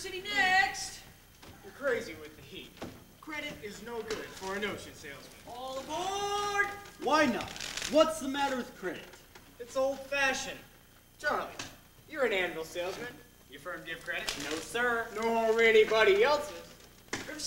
City next. You're crazy with the heat. Credit is no good for an ocean salesman. All aboard! Why not? What's the matter with credit? It's old-fashioned. Charlie, you're an anvil salesman. Your firm give credit? No, sir. Nor anybody else's. River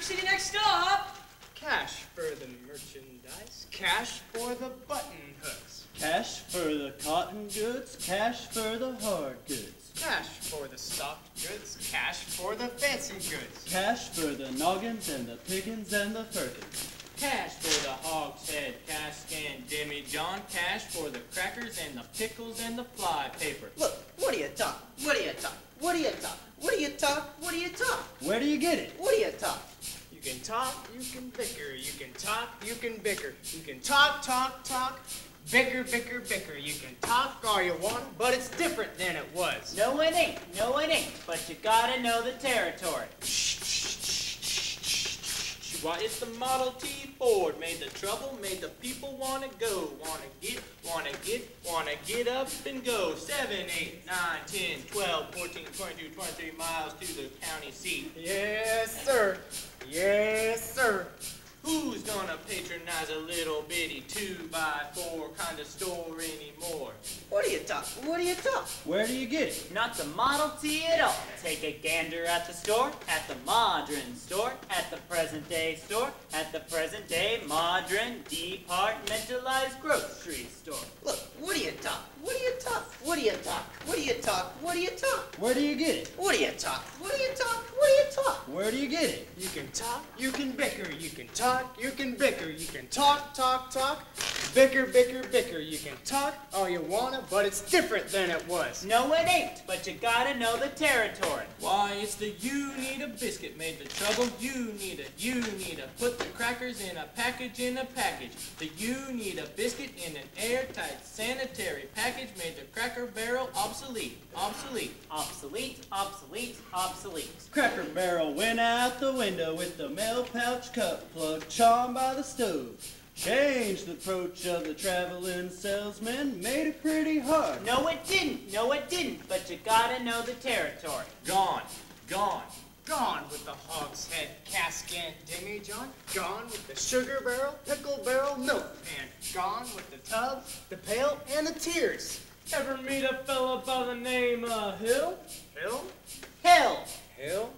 City next stop. Cash for the merchandise. Cash for the button hooks. Cash for the cotton goods, cash for the hard goods. Cash for the stocked goods. Cash for the fancy goods. Cash for the noggins and the piggins and the firkins. Cash for the hogshead, cask and demijohn. Cash for the crackers and the pickles and the fly paper. Look, what do you talk? What do you talk? What do you talk? What do you talk? What do you talk? Where do you get it? What do you talk? You can talk, you can bicker. You can talk, you can bicker. You can talk, talk, talk. Bicker, bicker, bicker. You can talk all you want, but it's different than it was. No, it ain't. No, it ain't. But you gotta know the territory. Why, it's the Model T Ford. Made the trouble, made the people wanna go. Wanna get up and go. 7, 8, 9, 10, 12, 14, 22, 23 miles to the county seat. Yes, sir. Yes, sir. Who's gonna patronize a little bitty 2x4 kind of store anymore? What do you talk? What do you talk? Where do you get it? Not the Model T at all. Take a gander at the store, at the modern store, at the present day store, at the present day modern departmentalized grocery store. Look, what do you talk? What do you talk? What do you talk? What do you talk? What do you talk? Where do you get it? What do you talk? What do you talk? What do you talk? Where do you get it? You can talk, you can bicker. You can talk, you can bicker. You can talk, talk, talk. Bicker, bicker, bicker. You can talk all you wanna, but it's different than it was. No, it ain't, but you gotta know the territory. Why, it's the you need a biscuit made the trouble. You need a put the crackers in a package The you need a biscuit in an airtight sanitary package made the Cracker Barrel obsolete. Cracker Barrel went out the window with the mail pouch cup plug charmed by the stove. Changed the approach of the traveling salesman, made it pretty hard. No, it didn't, but you gotta know the territory. Gone. Gone with the hogshead, cask and demijohn. Gone with the sugar barrel, pickle barrel, milk pan. Gone with the tub, the pail, and the tears. Ever meet a fella by the name of Hill? Hill? Hill. Hill?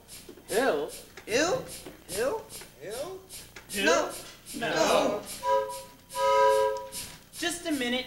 Hill? Hill? Hill? Hill? No. No. Just a minute.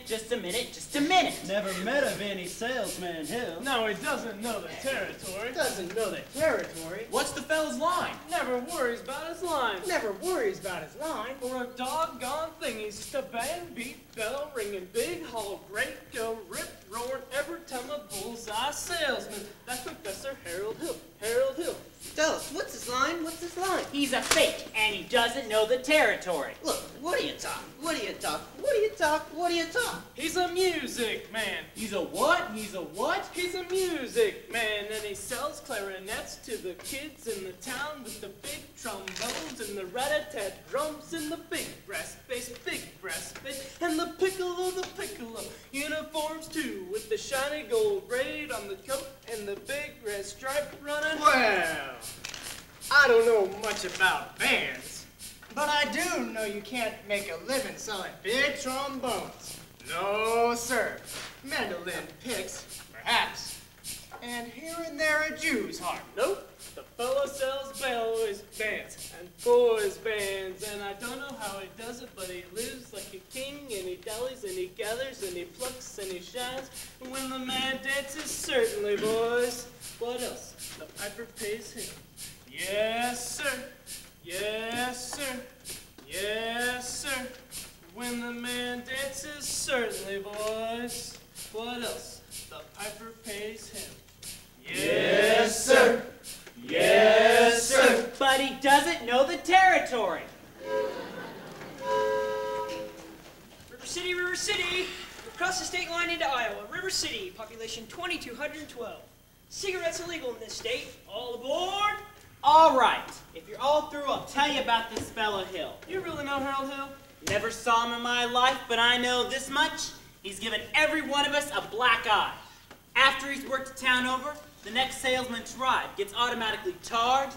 Never met of any salesman Hill. No, he doesn't know the territory. Doesn't know the territory. What's the fella's line? Never worries about his line. Never worries about his line. For a doggone thing, he's just a band, beat, bell, ringing, big, haul, great, go, rip, roaring, every time a bullseye salesman. That's Professor Harold Hill. Harold Hill. Tell us, what's his line? What's his line? He's a fake, and he doesn't know the territory. Look, what do you talk? What do you talk? What do you talk? What do you talk? He's a music man. He's a what? He's a what? He's a music man, and he sells clarinets to the kids in the town with the big trombones and the rat-a-tat drums and the big brass bass, and the piccolo, uniforms too, with the shiny gold braid on the coat and the big red stripe running. Well, I don't know much about bands, but I do know you can't make a living selling big trombones. No, sir. Mandolin picks, perhaps, and here and there a Jew's harp. Nope. The fellow sells boys bands and boys bands, and I don't know how he does it, but he lives like a king, and he dallies, and he gathers, and he plucks, and he shines. And when the man dances, certainly, boys. What else? The piper pays him. Yes, sir. Yes, sir. Yes, sir. When the man dances, certainly, boys. What else? The piper pays him. Yes, sir. Yes, sir. But he doesn't know the territory. River City. Across the state line into Iowa. River City, population 2,212. Cigarettes illegal in this state. All aboard. All right. If you're all through, I'll tell you about this fellow Hill. You really know Harold Hill? Never saw him in my life, but I know this much. He's given every one of us a black eye. After he's worked the town over, the next salesman tribe gets automatically tarred,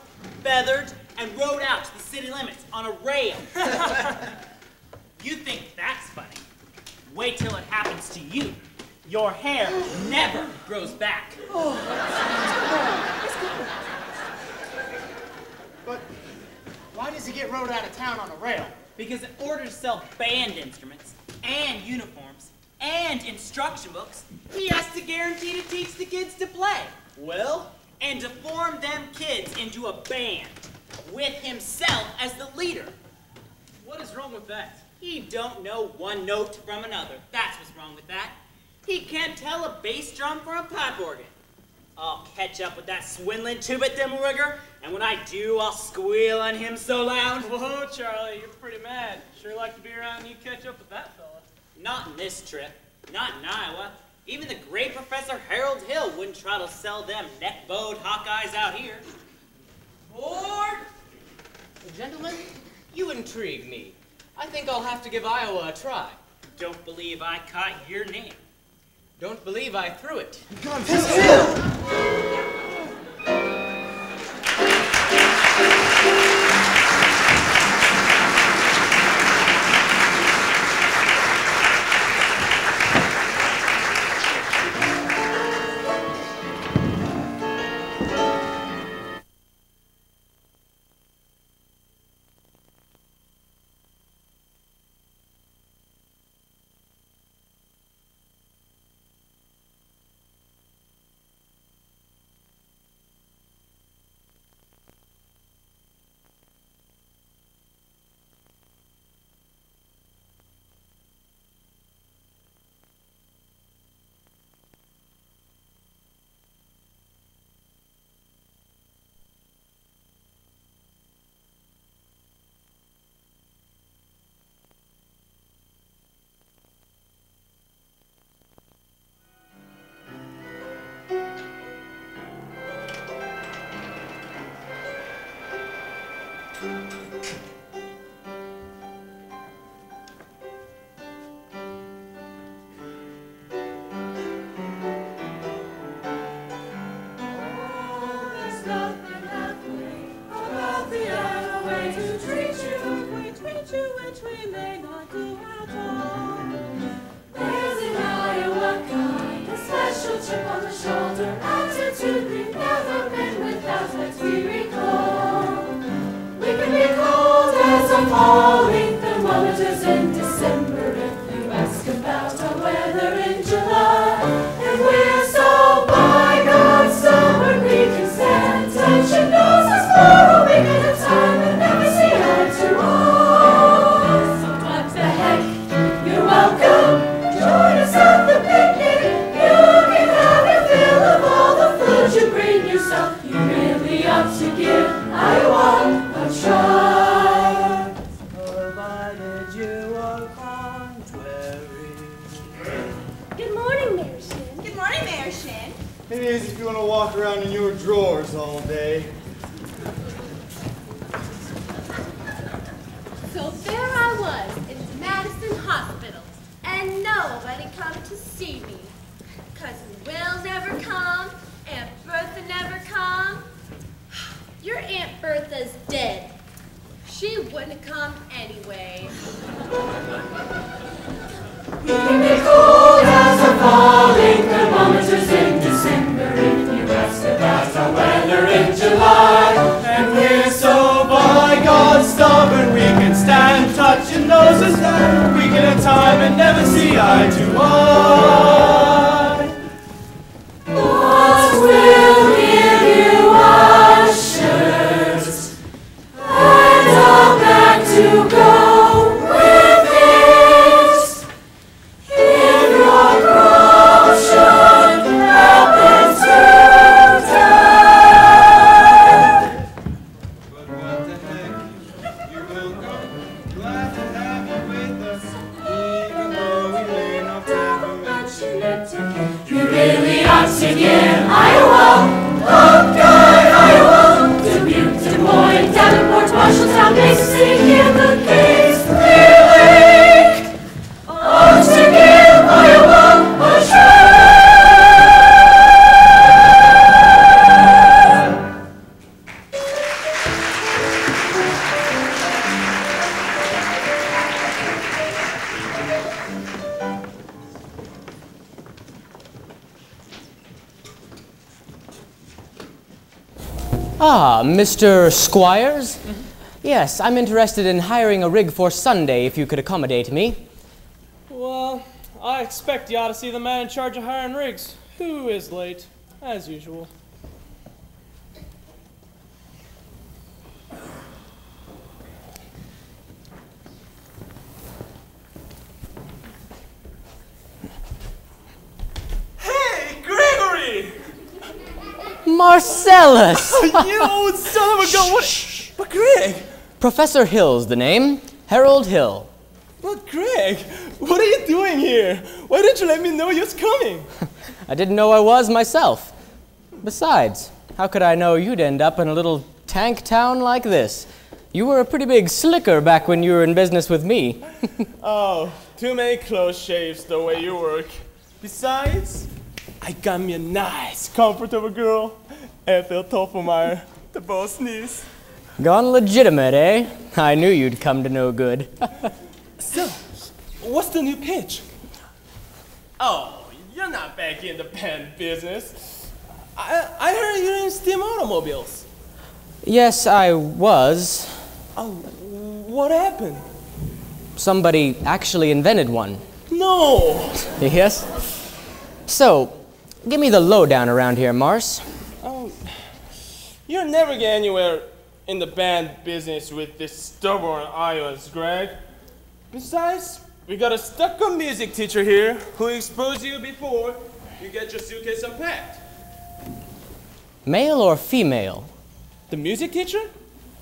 feathered, and rode out to the city limits on a rail. You think that's funny? Wait till it happens to you. Your hair never grows back. But why does he get rode out of town on a rail? Because in order to sell band instruments and uniforms and instruction books, he has to guarantee to teach the kids to play. Well, And to form them kids into a band with himself as the leader. What is wrong with that? He don't know one note from another. That's what's wrong with that. He can't tell a bass drum from a pipe organ. I'll catch up with that swindling two-bit dimmerigger, and when I do, I'll squeal on him so loud. Whoa, Charlie, you're pretty mad. Sure like to be around and you catch up with that fella. Not in this trip. Not in Iowa. Even the great Professor Harold Hill wouldn't try to sell them neck-bowed Hawkeyes out here. Board! Gentlemen, you intrigue me. I think I'll have to give Iowa a try. Don't believe I caught your name. Don't believe I threw it. If you're Ah, Mr. Squires? Yes, I'm interested in hiring a rig for Sunday if you could accommodate me. Well, I expect you ought to see the man in charge of hiring rigs, who is late, as usual. Hey, Gregory! Marcellus! You old son of a gun! What? But Greg! Professor Hill's the name. Harold Hill. But Greg, what are you doing here? Why didn't you let me know you was coming? I didn't know I was myself. Besides, how could I know you'd end up in a little tank town like this? You were a pretty big slicker back when you were in business with me. Oh, too many close shaves the way you work. Besides, I got me a nice, comfortable girl, Ethel Toffelmeyer, the boss niece. Gone legitimate, eh? I knew you'd come to no good. So, what's the new pitch? Oh, you're not back in the pen business. I heard you're in steam automobiles. Yes, I was. Oh, what happened? Somebody actually invented one. No! Yes? So, give me the lowdown around here, Mars. Oh, you'll never get anywhere in the band business with this stubborn Iowans, Greg. Besides, we got a stuck-up music teacher here who exposed you before you get your suitcase unpacked. Male or female? The music teacher?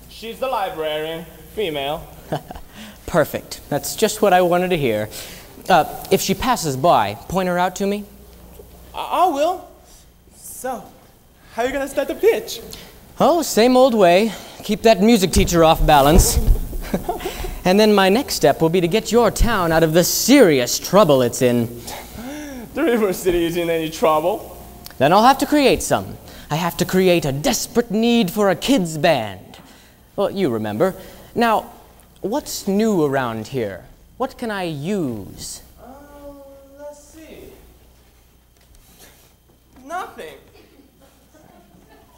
She's the librarian, female. Perfect. That's just what I wanted to hear. If she passes by, point her out to me. I will. So, how are you gonna start the pitch? Oh, same old way. Keep that music teacher off balance. And then my next step will be to get your town out of the serious trouble it's in. The River City is in any trouble. Then I'll have to create some. I have to create a desperate need for a kids' band. Well, you remember. Now, what's new around here? What can I use? Let's see. Nothing.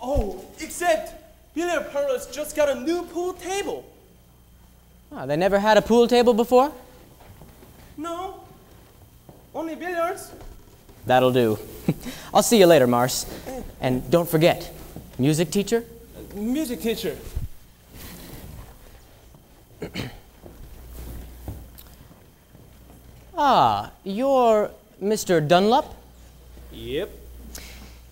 Oh, except billiard parlors just got a new pool table. Oh, they never had a pool table before? No, only billiards. That'll do. I'll see you later, Mars. And don't forget, music teacher? Music teacher. Ah, you're Mr. Dunlop? Yep.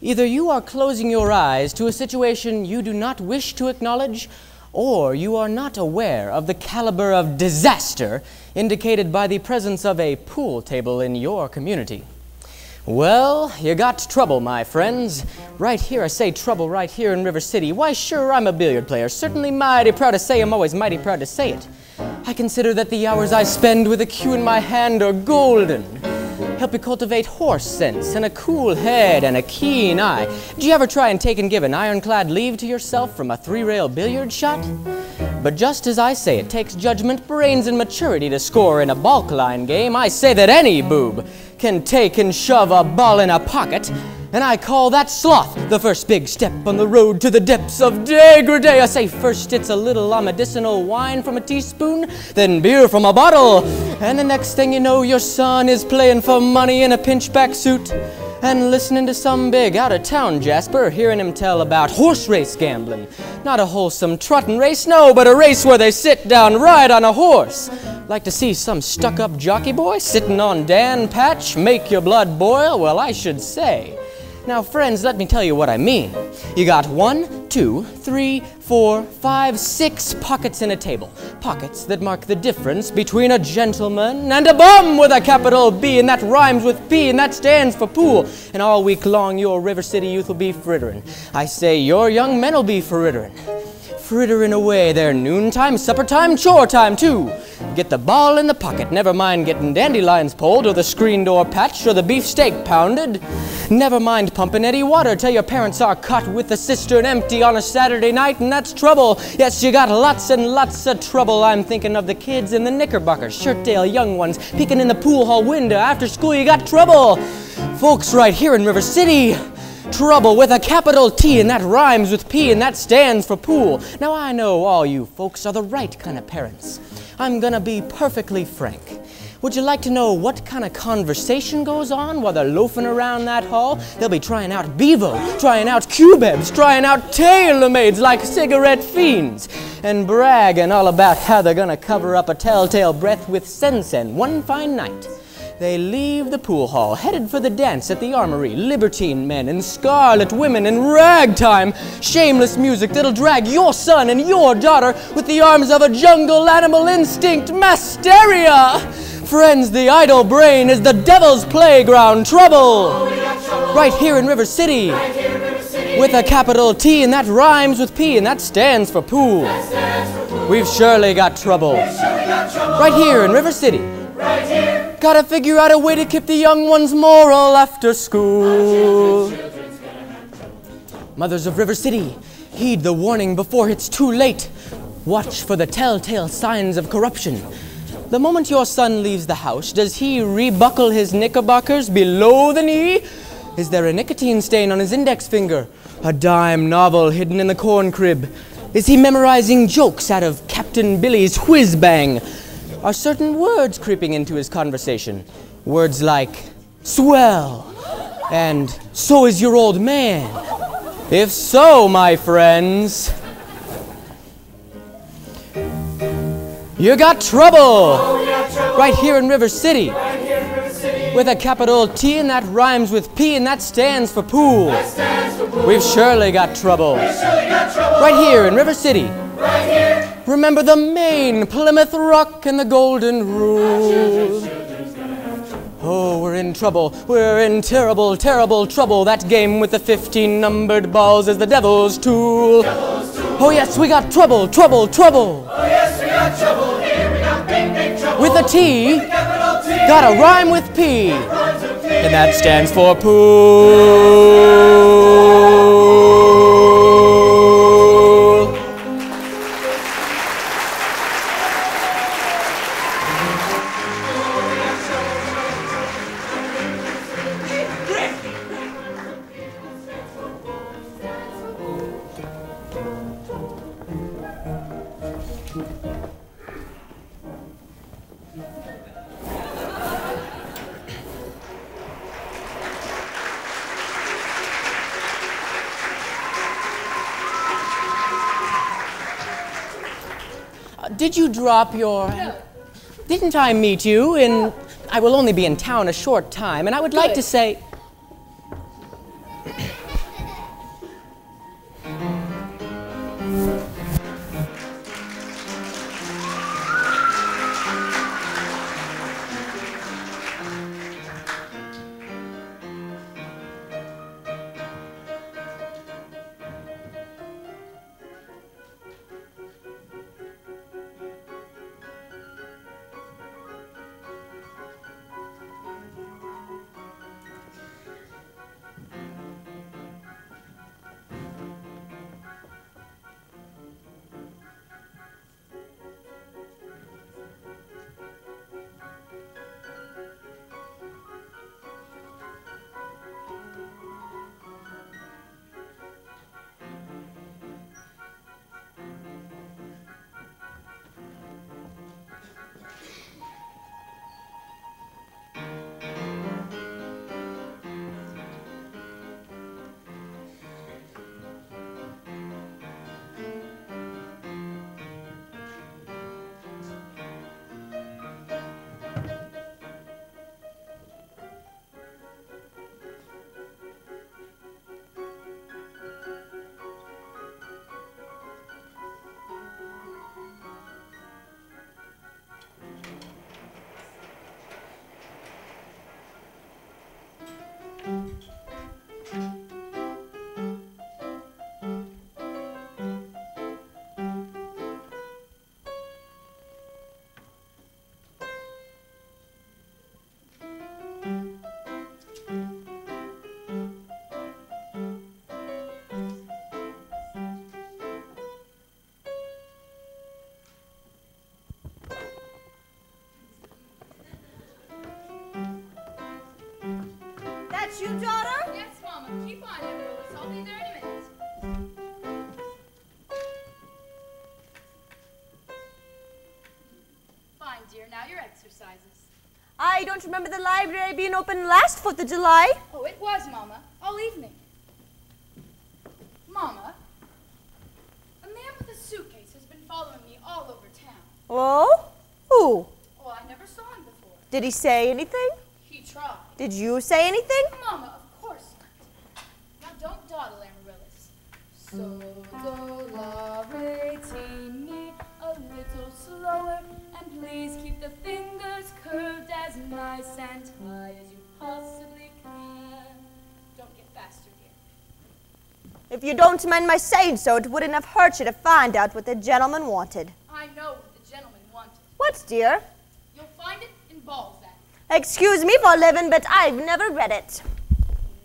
Either you are closing your eyes to a situation you do not wish to acknowledge, or you are not aware of the caliber of disaster indicated by the presence of a pool table in your community. Well, you got trouble, my friends. Right here, I say trouble right here in River City. Why, sure, I'm a billiard player. Certainly mighty proud to say I'm always mighty proud to say it. I consider that the hours I spend with a cue in my hand are golden. Help you cultivate horse sense and a cool head and a keen eye. Do you ever try and take and give an ironclad leave to yourself from a three-rail billiard shot? But just as I say it takes judgment, brains, and maturity to score in a balk line game, I say that any boob can take and shove a ball in a pocket, and I call that sloth the first big step on the road to the depths of degradé. I say first it's a little medicinal wine from a teaspoon, then beer from a bottle, and the next thing you know, your son is playing for money in a pinchback suit and listening to some big out-of-town Jasper, hearing him tell about horse race gambling. Not a wholesome trotting race, no, but a race where they sit down, ride on a horse. Like to see some stuck-up jockey boy sitting on Dan Patch make your blood boil? Well, I should say. Now, friends, let me tell you what I mean. You got 1, 2, 3, 4, 5, 6 pockets in a table. Pockets that mark the difference between a gentleman and a bum with a capital B, and that rhymes with P, and that stands for pool. And all week long, your River City youth will be frittering. I say your young men will be frittering. Frittering away their noontime, supper time, chore time, too. Get the ball in the pocket, never mind getting dandelions pulled, or the screen door patched, or the beefsteak pounded. Never mind pumping any water till your parents are caught with the cistern empty on a Saturday night, and that's trouble. Yes, you got lots and lots of trouble. I'm thinking of the kids in the knickerbockers, shirt-tail young ones, peeking in the pool hall window. After school, you got trouble. Folks right here in River City, Trouble with a capital T, and that rhymes with P, and that stands for pool. Now I know all you folks are the right kind of parents. I'm gonna be perfectly frank. Would you like to know what kind of conversation goes on while they're loafing around that hall? They'll be trying out Bevo, trying out Cubebs, trying out tailor-mades like cigarette fiends, and bragging all about how they're gonna cover up a telltale breath with Sensen one fine night. They leave the pool hall, headed for the dance at the Armory, libertine men and scarlet women and ragtime, shameless music that'll drag your son and your daughter with the arms of a jungle animal instinct masteria. Friends, the idle brain is the devil's playground. Trouble! Right here in River City. With a capital T, and that rhymes with P, and that stands for pool. We've surely got trouble. Right here in River City. Gotta figure out a way to keep the young ones moral after school. Mothers of River City, heed the warning before it's too late. Watch for the telltale signs of corruption. The moment your son leaves the house, does he rebuckle his knickerbockers below the knee? Is there a nicotine stain on his index finger? A dime novel hidden in the corn crib? Is he memorizing jokes out of Captain Billy's whiz bang? Are certain words creeping into his conversation? Words like swell and so is your old man. If so, my friends, you got trouble. Right here in River City. With a capital T, and that rhymes with P, and that stands for pool. We've surely got trouble. Right here in River City. Remember the Maine, Plymouth Rock, and the Golden Rule. Oh, we're in trouble. We're in terrible, terrible trouble. That game with the 15 numbered balls is the devil's tool. Oh yes, we got trouble, trouble, trouble. Oh yes, we got trouble. Here we got big, big trouble. With a T, got a rhyme with P, and that stands for pool. Did you drop your... Didn't I meet you in... I will only be in town a short time, and I would like to say... That's you, daughter? Yes, Mama. Keep on, young dear, now your exercises. I don't remember the library being open last 4th of July. Oh, it was, Mama, all evening. Mama, a man with a suitcase has been following me all over town. Oh? Who? Oh, I never saw him before. Did he say anything? He tried. Did you say anything? Mama, of course not. Now don't dawdle, Amaryllis. So, do, la, re, ti, mi, a little slower, and please keep the fingers curved as nice and high as you possibly can. Don't get faster, dear. If you don't mind my saying so, it wouldn't have hurt you to find out what the gentleman wanted. I know what the gentleman wanted. What, dear? You'll find it in Balzac. Excuse me for living, but I've never read it.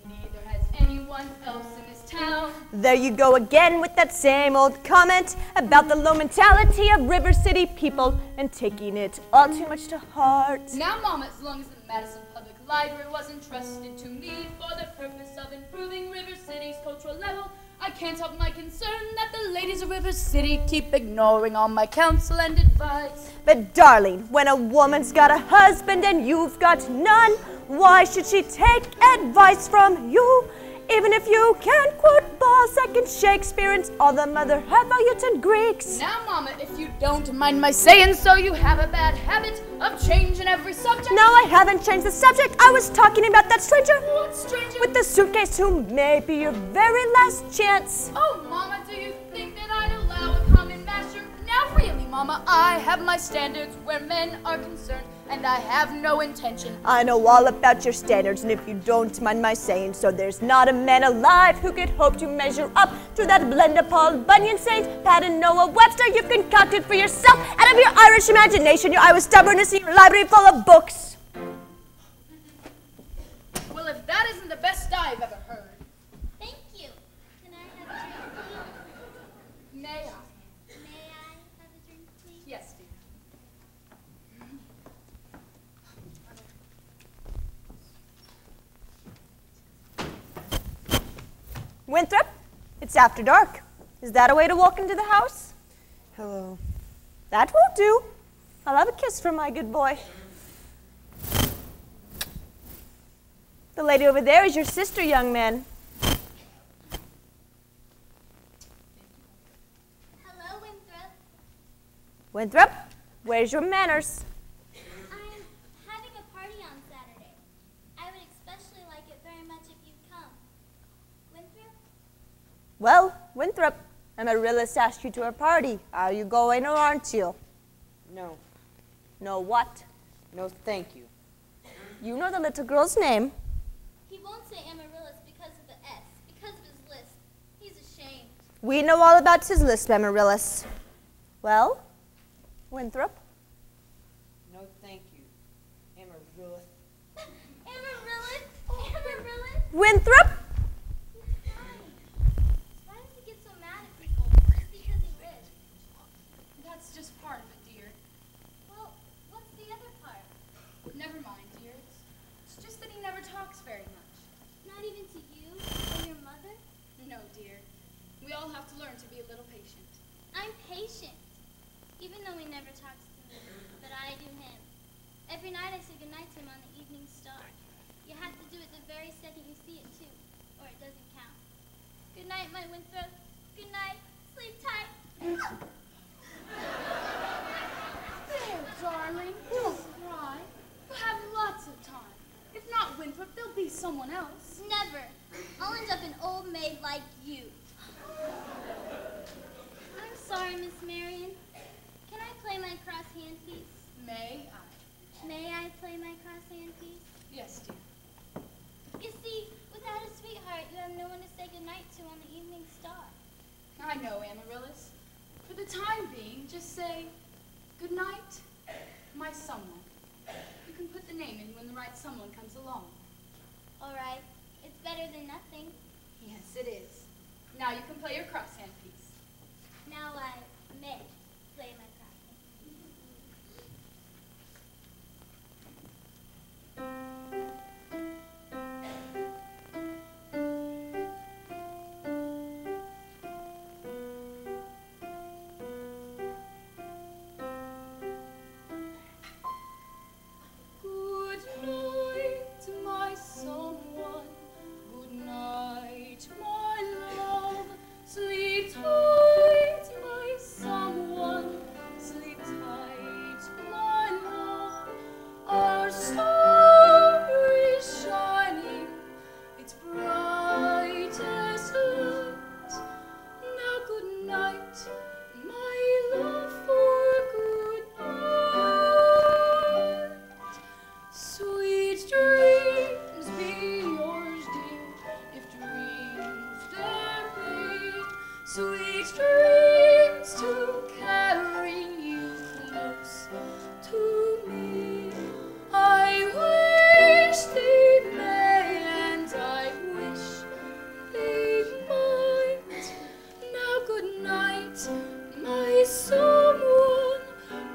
Neither has anyone else in this town. There you go again with that same old comment about the low mentality of River City people and taking it all too much to heart. Now, Mama, as long as the Madison Public Library was entrusted to me for the purpose of improving River City's cultural level, I can't help my concern that the ladies of River City keep ignoring all my counsel and advice. But darling, when a woman's got a husband and you've got none, why should she take advice from you? Even if you can't quote Balzac and Shakespeare and all the other Hephaestus Greeks. Now, Mama, if you don't mind my saying so, you have a bad habit of changing every subject. No, I haven't changed the subject. I was talking about that stranger. What stranger? With the suitcase who may be your very last chance. Oh, Mama, do you think that I'd allow a common masher? Now, really, Mama, I have my standards where men are concerned, and I have no intention. I know all about your standards, and if you don't mind my saying so, there's not a man alive who could hope to measure up to that blend of Paul Bunyan, Saint Pat, and Noah Webster you've concocted for yourself out of your Irish imagination, your Irish stubbornness, and your library full of books. Well, if that isn't the best I've ever heard. Thank you. Can I have a drink, please? May I? May I have a drink, please? Yes, dear. Winthrop, it's after dark. Is that a way to walk into the house? Hello. That won't do. I'll have a kiss from my good boy. The lady over there is your sister, young man. Hello, Winthrop. Winthrop, where's your manners? I'm having a party on Saturday. I would especially like it very much if you'd come. Winthrop? Well, Winthrop, Amaryllis asked you to her party. Are you going or aren't you? No. No what? No, thank you. You know the little girl's name. He won't say Amaryllis because of the S, because of his lisp. He's ashamed. We know all about his lisp, Amaryllis. Well, Winthrop? No, thank you. Amaryllis. Amaryllis? Amaryllis? Winthrop? He's fine. Why does he get so mad at people? Just because he rich. That's just part of it, dear. Well, what's the other part? Never mind, dear. It's just that he never talks very much. Not even to you or your mother? No, dear. We all have to learn to be a little patient. I'm patient. Even though he never talks to me, but I do him. Every night I say goodnight to him on the evening star. You have to do it the very second you see it, too, or it doesn't count. Good night, my Winthrop. Good night. Sleep tight. There, darling. Don't cry. We'll have lots of time. If not Winthrop, there'll be someone else. Never. I'll end up an old maid like you. I'm sorry, Miss Marion. Can I play my cross hand piece? May I? May I play my cross hand piece? Yes, dear. You see, without a sweetheart, you have no one to say goodnight to on the evening star. I know, Amaryllis. For the time being, just say, good night, my someone. You can put the name in when the right someone comes along. All right. It's better than nothing. Yes, it is. Now you can play your cross hand piece. Now I may play my cross hand. someone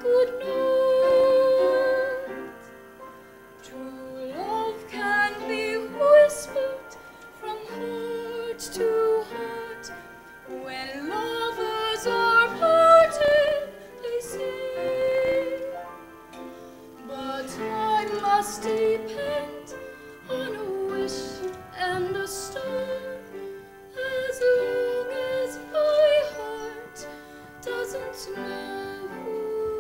good night. True love can be whispered from heart to heart. When lovers are parted, they say, but time must depend on a wish and a star. As long as my heart doesn't know who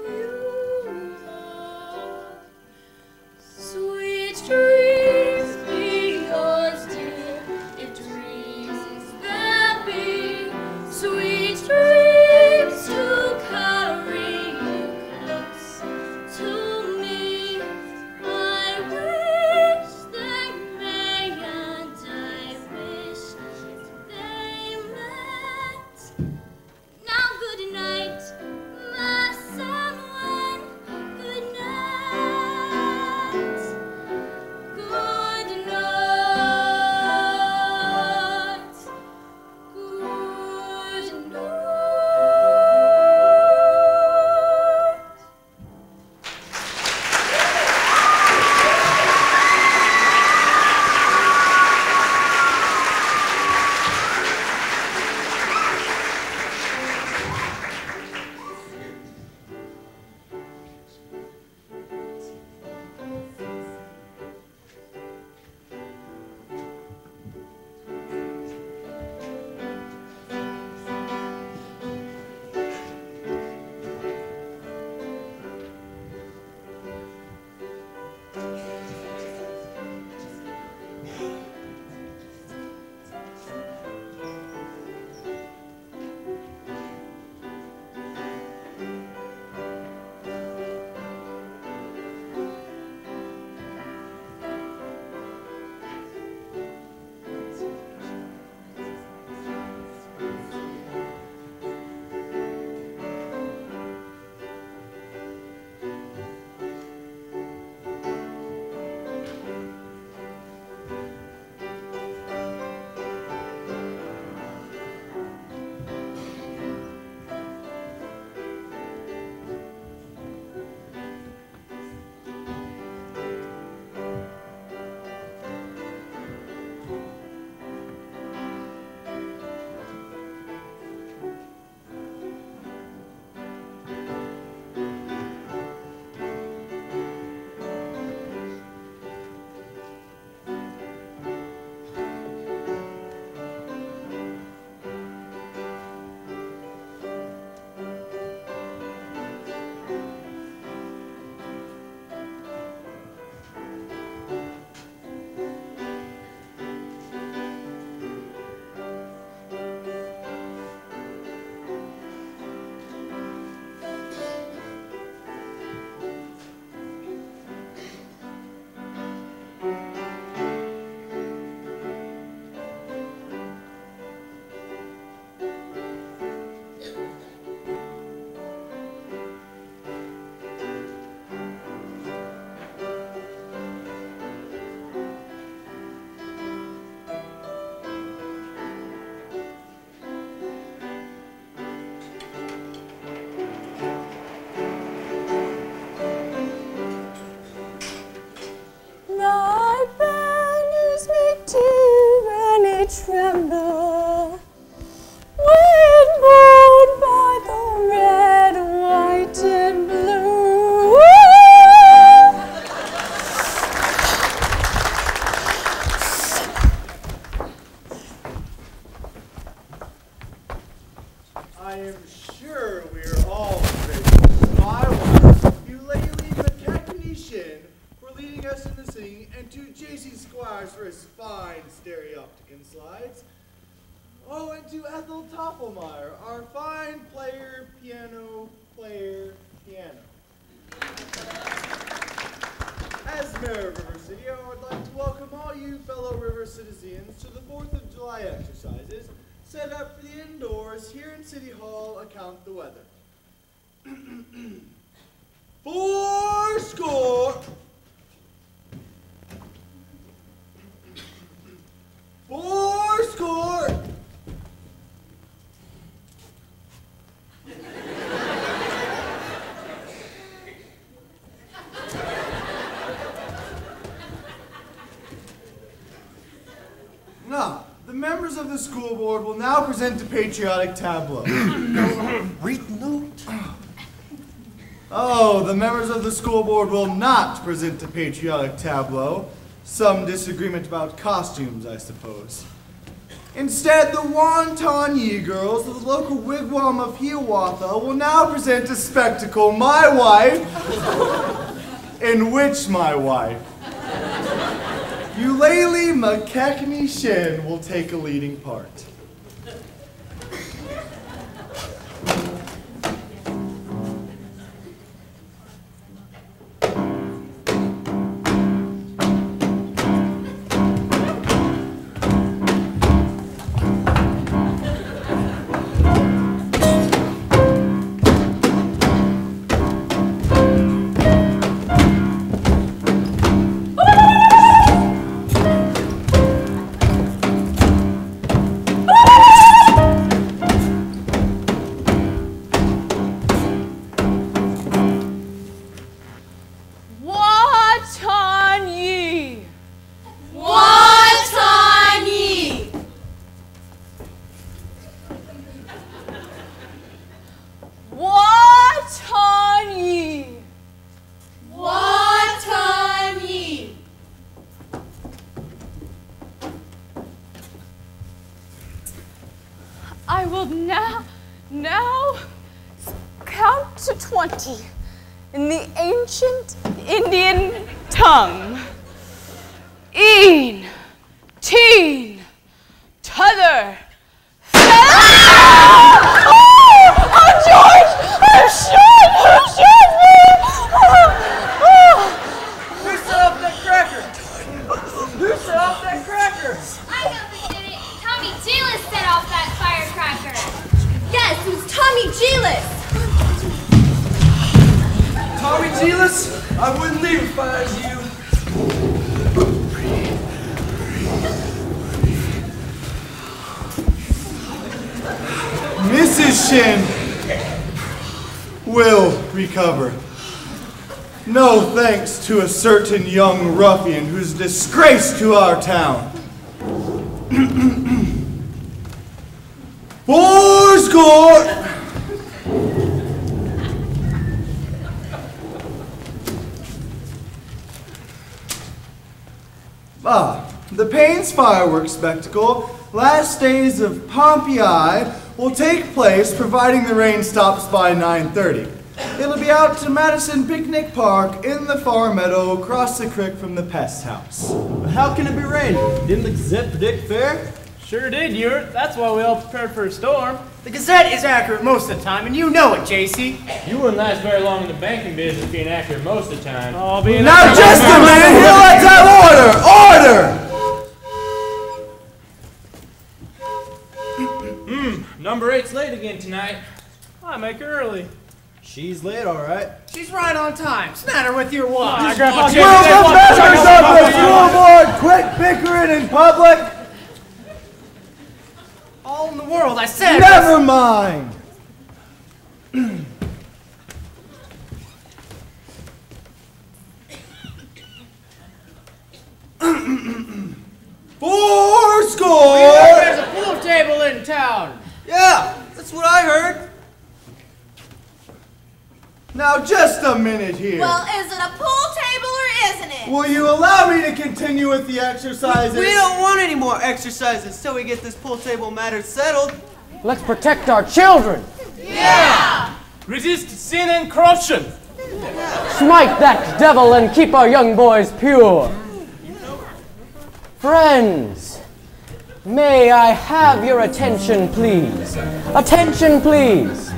you are. Sweet dreams be yours, dear, if dreams there be. Sweet dreams to carry you close to me. I wish they may, and I wish they met. Now good night, my someone. Good night. Good night. Good night. My banners make tyranny tremble when borne by the red, white, and blue. I am sure we're all grateful to Iowa, you Lady McCackney for leading us in the singing, and to J.C. Squires for his fine stereopticon slides. Oh, and to Ethel Toppelmeyer, our fine piano player. As Mayor of River City, I would like to welcome all you fellow river citizens to the 4th of July exercises set up for the indoors here in City Hall. Account the weather. 4 score! members of the school board will now present a patriotic tableau. Read the note. Oh, the members of the school board will not present a patriotic tableau. Some disagreement about costumes, I suppose. Instead, the Wonton girls of the local wigwam of Hiawatha will now present a spectacle, My Wife, in which my wife, Eulalie McKechnie Shin, will take a leading part. I will now count to 20 in the ancient Indian tongue. Een, teen, t'other, Oh, George! I'm shot! me! Who set off that cracker? Who set off that cracker? I know who did it. Tommy Giles set off that firecracker. Yes, it was Tommy Giles. Tommy Giles? I wouldn't leave if I was you. Mrs. Shin will recover. No thanks to a certain young ruffian who's a disgrace to our town. Fourscore! The Payne's fireworks spectacle, last days of Pompeii, will take place providing the rain stops by 9:30. It'll be out to Madison Picnic Park in the far meadow across the creek from the pest house. But how can it be rain? Didn't the Gazette predict fair? Sure did, Ewart. That's why we all prepared for a storm. The Gazette is accurate most of the time, and you know it, JC. You wouldn't last very long in the banking business being accurate most of the time. Oh, being Now just a minute, here, let's have order! Order! Number 8's late again tonight. I make her early. She's late, all right. She's right on time. What's the matter with your watch? Will the members of the school board quit bickering in public? All in the world, I said. Never mind. Fourscore! There's a pool table in town. Yeah, that's what I heard. Now just a minute here. Well, is it a pool table or isn't it? Will you allow me to continue with the exercises? We don't want any more exercises till we get this pool table matter settled. Let's protect our children. Yeah! Resist sin and corruption. Smite that devil and keep our young boys pure. Friends, may I have your attention, please? Attention, please.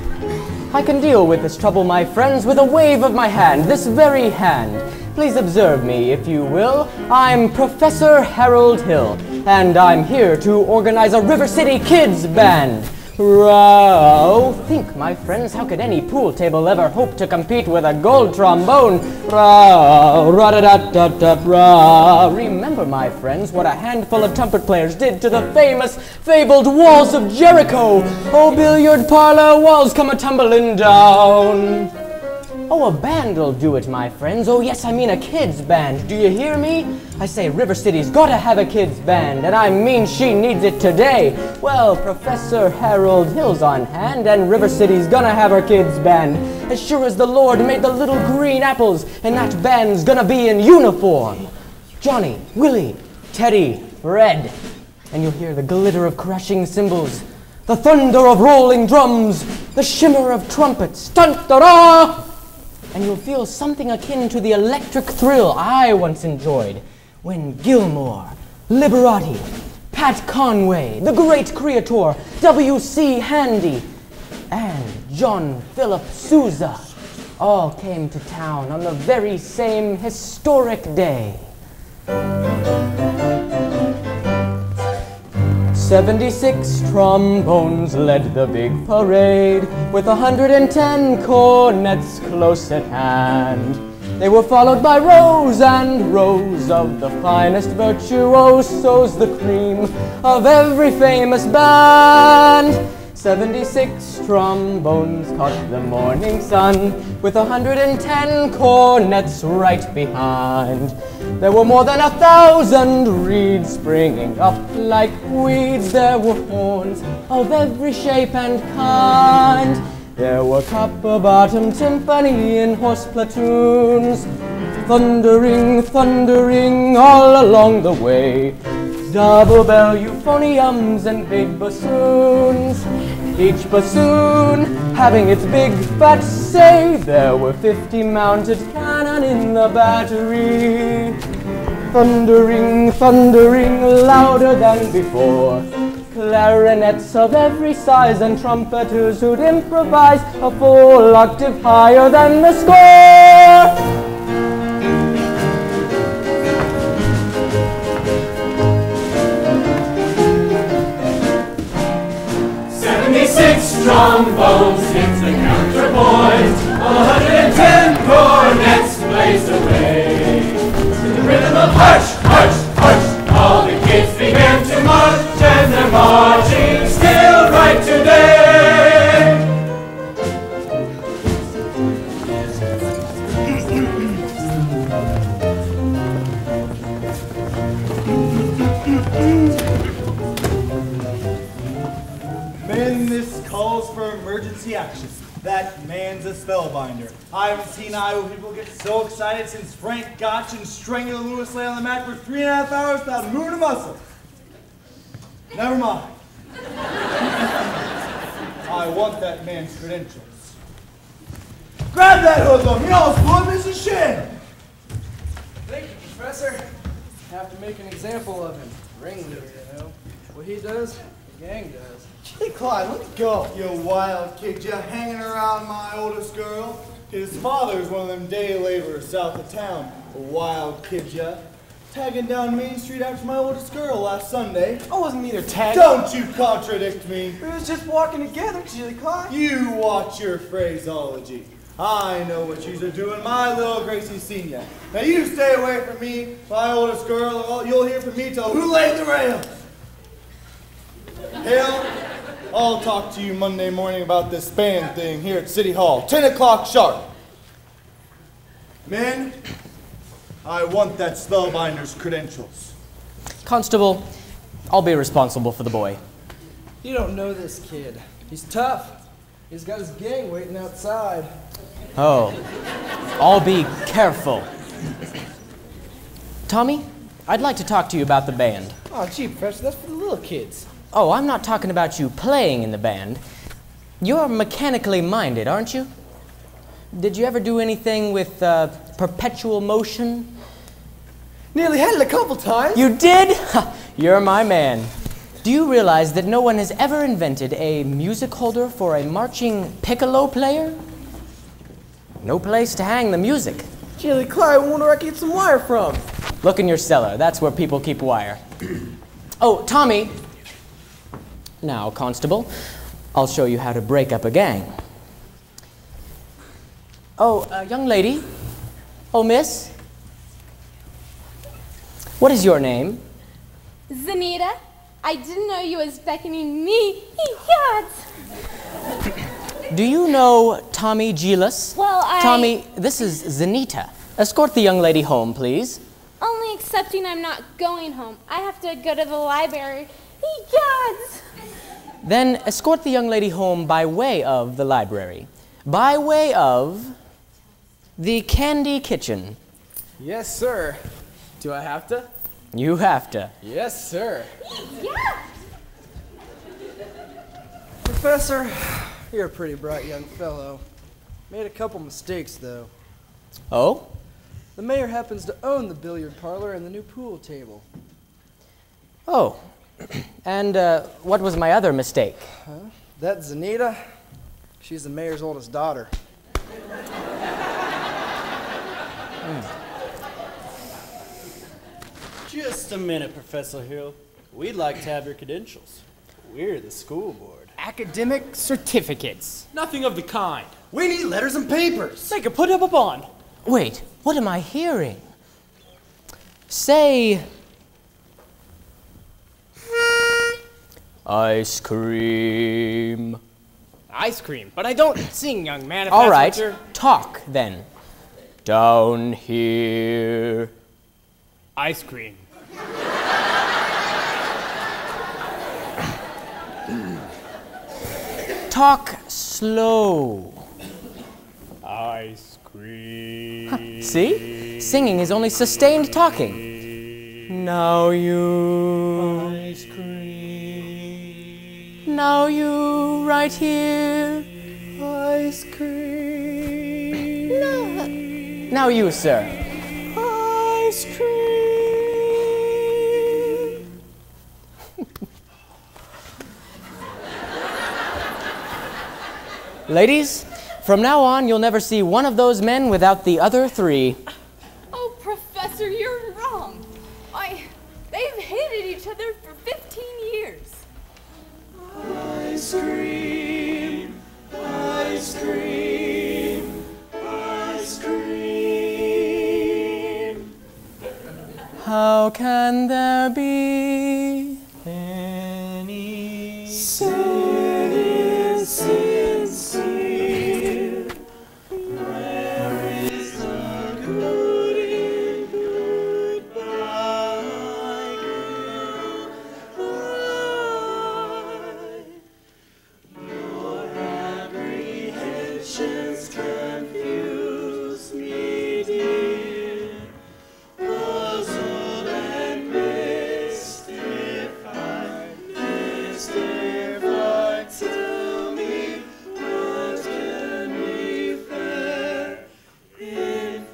I can deal with this trouble, my friends, with a wave of my hand, this very hand. Please observe me, if you will. I'm Professor Harold Hill, and I'm here to organize a River City Kids Band. Oh, think, my friends, how could any pool table ever hope to compete with a gold trombone? Remember, my friends, what a handful of trumpet players did to the famous, fabled walls of Jericho. Oh, billiard parlor walls come a-tumbling down. Oh, a band'll do it, my friends. Oh, yes, I mean a kid's band. Do you hear me? I say River City's gotta have a kid's band, and I mean she needs it today. Well, Professor Harold Hill's on hand, and River City's gonna have her kid's band. As sure as the Lord made the little green apples, and that band's gonna be in uniform. Johnny, Willie, Teddy, Fred. And you'll hear the glitter of crashing cymbals, the thunder of rolling drums, the shimmer of trumpets, dun-da-da! And you'll feel something akin to the electric thrill I once enjoyed when Gilmore, Liberati, Pat Conway, the great creator, W.C. Handy, and John Philip Sousa all came to town on the very same historic day. 76 trombones led the big parade, with 110 cornets close at hand. They were followed by rows and rows of the finest virtuosos, the cream of every famous band. 76 trombones caught the morning sun, with 110 cornets right behind. There were more than 1,000 reeds springing up like weeds. There were horns of every shape and kind. There were copper-bottom timpani in horse platoons, thundering, thundering all along the way. Double bell euphoniums and big bassoons, each bassoon having its big fat say. There were 50 mounted cannon in the battery, thundering, thundering louder than before. Clarinets of every size and trumpeters who'd improvise a full octave higher than the score. 76 trombones hit the counterpoint, 110 cornets blazed away. To the rhythm of hush, hush, hush, all the kids began to march, and they're marching still right today. Men, this calls for emergency action. That man's a spellbinder. I haven't seen Iowa people get so excited since Frank Gotch and Strangler Lewis lay on the mat for 3.5 hours without moving a muscle. Never mind. I want that man's credentials. Grab that hoodlum! You almost blew up his shin! Thank you, Professor. Have to make an example of him. Ringleader, you know. What he does, the gang does. Hey, Clyde, let me go. You wild kid, you hanging around my oldest girl. His father's one of them day laborers south of town. A wild kid, ya. Tagging down Main Street after my oldest girl last Sunday. I wasn't either tagging. Don't you contradict me. We was just walking together, Chili Clyde. You watch your phraseology. I know what you're doing, my little Gracie Senior. Now you stay away from me, my oldest girl, or you'll hear from me till who laid the rails. Hell, I'll talk to you Monday morning about this band thing here at City Hall, 10 o'clock sharp. Men, I want that spellbinder's credentials. Constable, I'll be responsible for the boy. You don't know this kid. He's tough. He's got his gang waiting outside. Oh, I'll be careful. Tommy, I'd like to talk to you about the band. Oh, gee, Professor, that's for the little kids. Oh, I'm not talking about you playing in the band. You're mechanically minded, aren't you? Did you ever do anything with perpetual motion? Nearly had it a couple times. You did? You're my man. Do you realize that no one has ever invented a music holder for a marching piccolo player? No place to hang the music. Chili Clyde, I wonder where I can get some wire from. Look in your cellar. That's where people keep wire. Oh, Tommy. Now, Constable, I'll show you how to break up a gang. Oh, young lady. Oh, miss. What is your name? Zanita, I didn't know you was beckoning me. Yachts. Do you know Tommy Gilas? Well, Tommy, this is Zenita. Escort the young lady home, please. Only accepting I'm not going home. I have to go to the library. Egads! Then escort the young lady home by way of the library. By way of the candy kitchen. Yes, sir. Do I have to? You have to. Yes, sir. Yeah! Professor, you're a pretty bright young fellow. Made a couple mistakes, though. Oh? The mayor happens to own the billiard parlor and the new pool table. Oh. And what was my other mistake? Huh? That Zenita, she's the mayor's oldest daughter. Just a minute, Professor Hill. We'd like to have your credentials. We're the school board. Academic certificates. Nothing of the kind. We need letters and papers. They could put up a bond. Wait, what am I hearing? Say... ice cream. Ice cream, but I don't sing, young man. If All that's right, what you're... talk then. Down here. Ice cream. Talk slow. Ice cream. See? Singing is only sustained talking. Now you. Ice cream. Now you, right here. Ice cream. No. Now you, sir. Ice cream. Ladies, from now on, you'll never see one of those men without the other three. Oh, Professor, you're wrong. They've hated each other for 15 years. Ice cream, ice cream, ice cream. How can there be any sin insincere? Where is the good in goodbye, girl? Your apprehensions confuse me, dear. Puzzled and mystified, tell me what can be fair in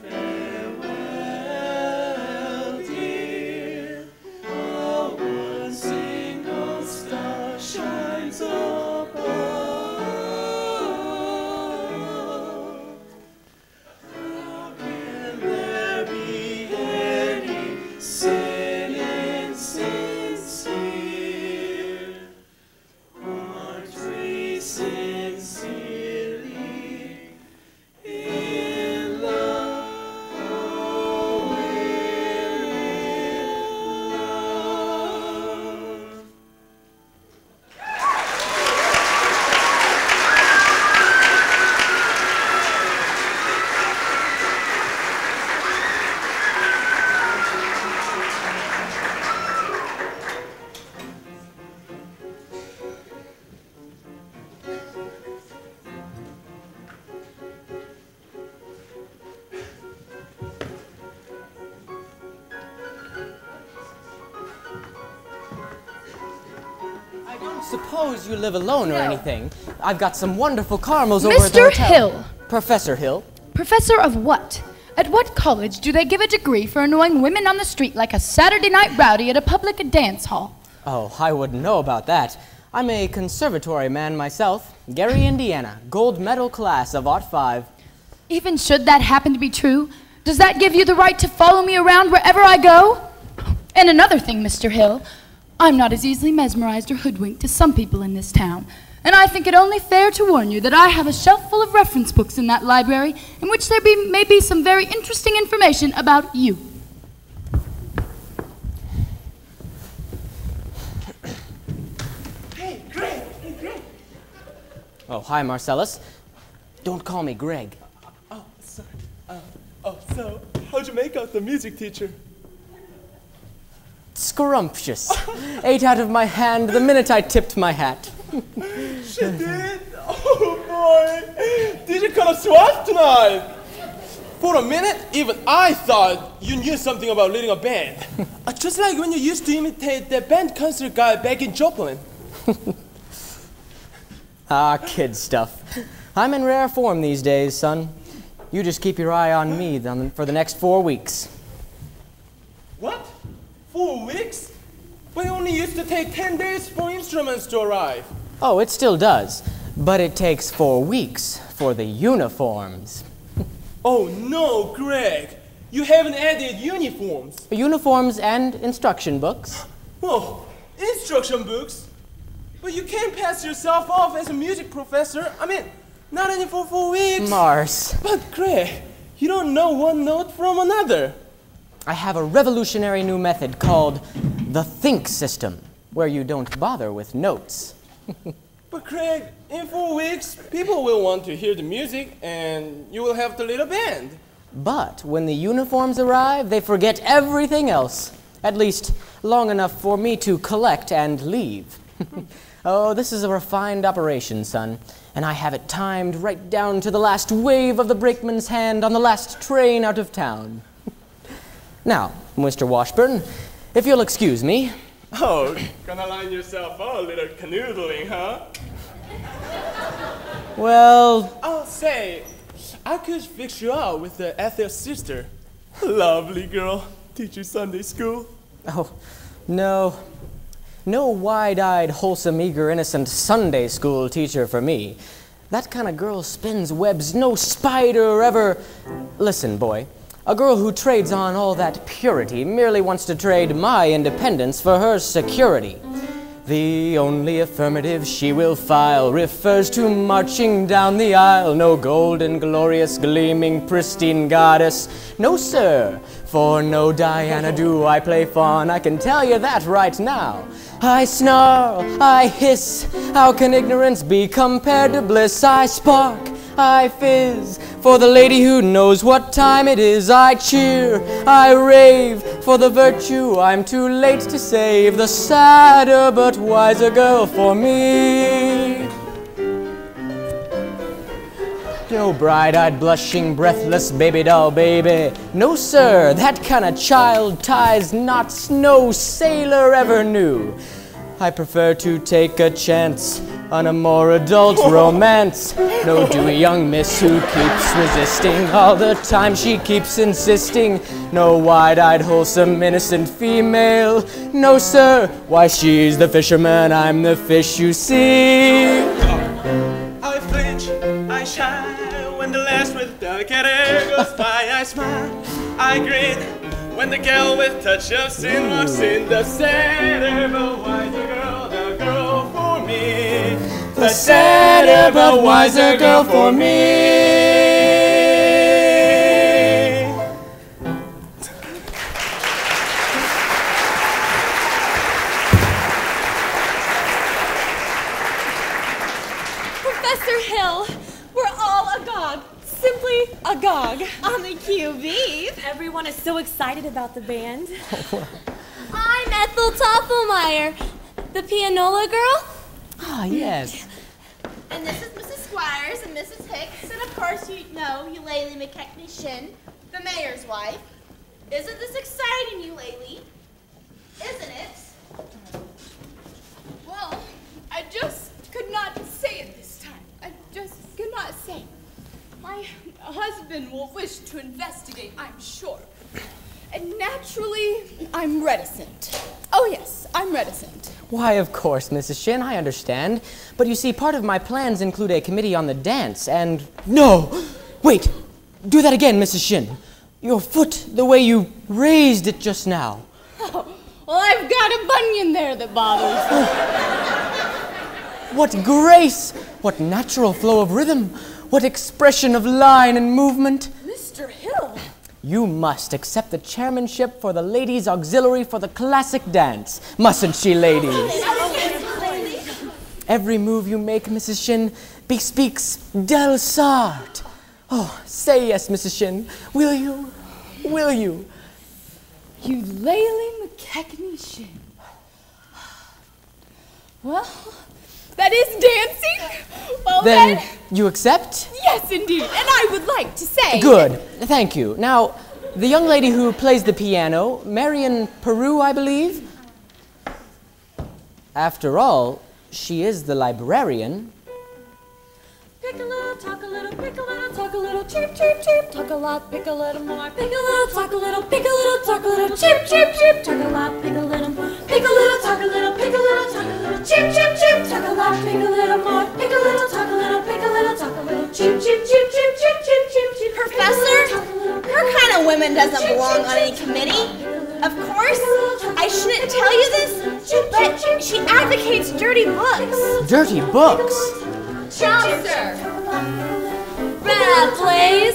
farewell, dear. Oh, one single star shines above. How can there be any sin insincere? Aren't we sincerely in love? Oh, we're in love. I don't suppose you live alone or anything. I've got some wonderful caramels over at the Mr. hotel. Hill. Professor Hill. Professor of what? At what college do they give a degree for annoying women on the street like a Saturday night rowdy at a public dance hall? Oh, I wouldn't know about that. I'm a conservatory man myself. Gary, Indiana. Gold medal class of '05. Even should that happen to be true, does that give you the right to follow me around wherever I go? And another thing, Mr. Hill, I'm not as easily mesmerized or hoodwinked as some people in this town. And I think it only fair to warn you that I have a shelf full of reference books in that library in which there may be some very interesting information about you. Hey, Greg, hey, Greg. Oh, hi, Marcellus. Don't call me Greg. Oh, sorry. So, how'd you make out the music teacher? Scrumptious. Ate out of my hand the minute I tipped my hat. She did? Oh, boy. Did you come swap tonight? For a minute, even I thought you knew something about leading a band. Just like when you used to imitate that band concert guy back in Joplin. Ah, kid stuff. I'm in rare form these days, son. You just keep your eye on me for the next 4 weeks. What? 4 weeks? But it only used to take 10 days for instruments to arrive. Oh, it still does. But it takes 4 weeks for the uniforms. Oh no, Greg. You haven't added uniforms. Uniforms and instruction books. Oh, instruction books? But you can't pass yourself off as a music professor. I mean, not only for 4 weeks. Mars. But Greg, you don't know one note from another. I have a revolutionary new method called the think system, where you don't bother with notes. But Craig, in 4 weeks, people will want to hear the music and you will have to lead a band. But when the uniforms arrive, they forget everything else. At least, long enough for me to collect and leave. Oh, this is a refined operation, son. And I have it timed right down to the last wave of the brakeman's hand on the last train out of town. Now, Mr. Washburn, if you'll excuse me. Oh, gonna line yourself up a little canoodling, huh? Well... I'll say, I could fix you out with the Ethel's sister. Lovely girl. Teach you Sunday school. Oh, no. No wide-eyed, wholesome, eager, innocent Sunday school teacher for me. That kind of girl spins webs no spider ever... Listen, boy. A girl who trades on all that purity merely wants to trade my independence for her security. The only affirmative she will file refers to marching down the aisle. No golden, glorious, gleaming, pristine goddess. No, sir, for no Diana do I play fawn. I can tell you that right now. I snarl, I hiss. How can ignorance be compared to bliss? I spark, I fizz. For the lady who knows what time it is, I cheer, I rave. For the virtue I'm too late to save, the sadder but wiser girl for me. No bright-eyed, blushing, breathless baby doll baby. No, sir, that kind of child ties knots no sailor ever knew. I prefer to take a chance on a more adult romance. No dewy young miss who keeps resisting all the time she keeps insisting. No wide-eyed, wholesome, innocent female. No, sir, why she's the fisherman, I'm the fish you see. I flinch, I shy when the lass with delicate hair goes by. I smile, I grin when the girl with touch of sin walks in. The sadder but wiser girl, the girl for me. The sadder but wiser girl for me. Professor Hill, we're all agog. Simply agog. On the QB. Everyone is so excited about the band. I'm Ethel Toffelmeyer, the pianola girl. Ah, yes. And this is Mrs. Squires and Mrs. Hicks, and of course you know Eulalie McKechnie Shin, the mayor's wife. Isn't this exciting, Eulalie? Isn't it? Well, I just could not say it this time. I just could not say. My husband will wish to investigate, I'm sure. And naturally, I'm reticent. Oh yes, I'm reticent. Why, of course, Mrs. Shin, I understand. But you see, part of my plans include a committee on the dance, and... No! Wait! Do that again, Mrs. Shin. Your foot, the way you raised it just now. Oh, well, I've got a bunion there that bothers me. What grace! What natural flow of rhythm! What expression of line and movement! Mr. Hill! You must accept the chairmanship for the Ladies' Auxiliary for the Classic Dance. Mustn't she, ladies? Every move you make, Mrs. Shin, bespeaks Delsarte. Oh, say yes, Mrs. Shin. Will you? Will you? Eulalie McKechnie Shin. Well, that is dancing. Well Then you accept? Yes, indeed. And I would like to say... Good. Thank you. Now, the young lady who plays the piano, Marion Peru, I believe. After all, she is the librarian. Pick a little, talk a little, pick a little, talk a little, cheep, cheep, cheep. Talk a lot, pick a little more. Pick a little, talk a little, pick a little, talk a little, cheep, cheep, cheep. Talk a lot, pick a little, pick a little, talk a little, pick a little, talk a little, cheep, cheep, cheep. Talk a lot, pick a little more. Pick a little, talk a little, pick a little, talk a little, cheep, cheep, cheep, cheep, cheep, cheep, cheep, cheep. Professor, her kind of woman doesn't belong on any committee. Of course, I shouldn't tell you this, but she advocates dirty books. Dirty books? Chaucer, Bad Plays,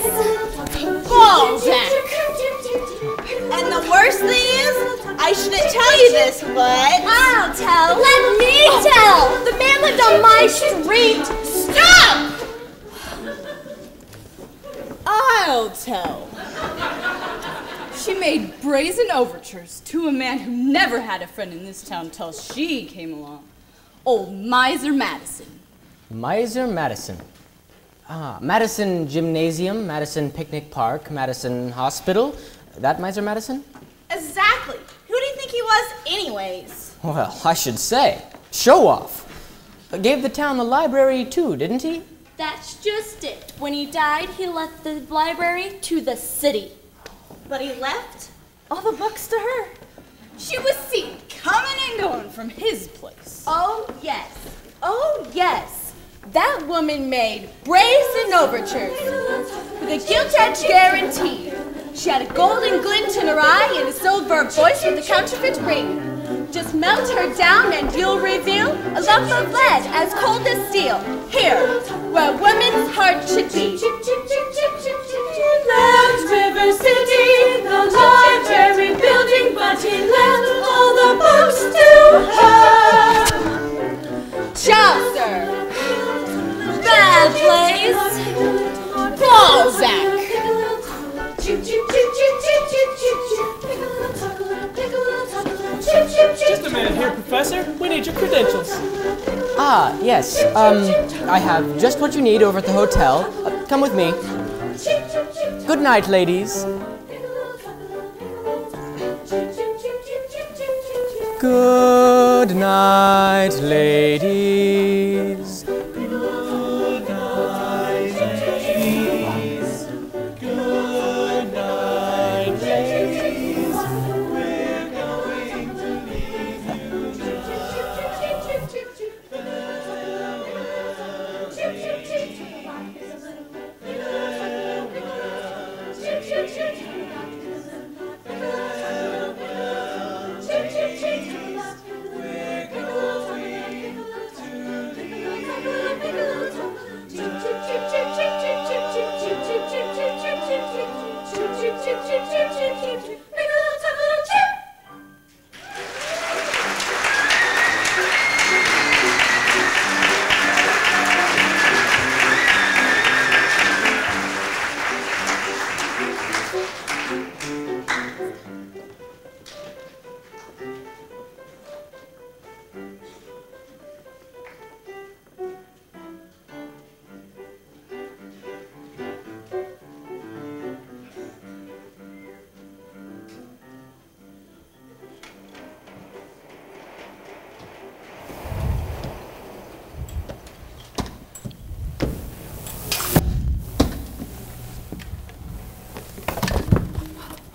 Balzac. And the worst thing is, I shouldn't tell you this, but I'll tell. Let me tell. The man lived on my street. Stop! I'll tell. She made brazen overtures to a man who never had a friend in this town till she came along. Old Miser Madison. Miser Madison. Ah, Madison Gymnasium, Madison Picnic Park, Madison Hospital. That Miser Madison? Exactly. Who do you think he was anyways? Well, I should say. Show off. Gave the town the library too, didn't he? That's just it. When he died, he left the library to the city. But he left all the books to her. She was seen coming and going from his place. Oh, yes. Oh, yes. That woman made brazen overtures with a gilt edge guarantee. She had a golden glint in her eye and a silver voice with a counterfeit ring. Just melt her down and you'll reveal a lump of lead as cold as steel. Here, where a woman's heart should be. Left River City, the library building, but he left all the books to her. Chaucer, Bad Plays, Balzac. Just a minute here, Professor. We need your credentials. Ah, yes. I have just what you need over at the hotel. Come with me. Good night, ladies. Good night, ladies. Good night, ladies. Good night, ladies. We're going to leave you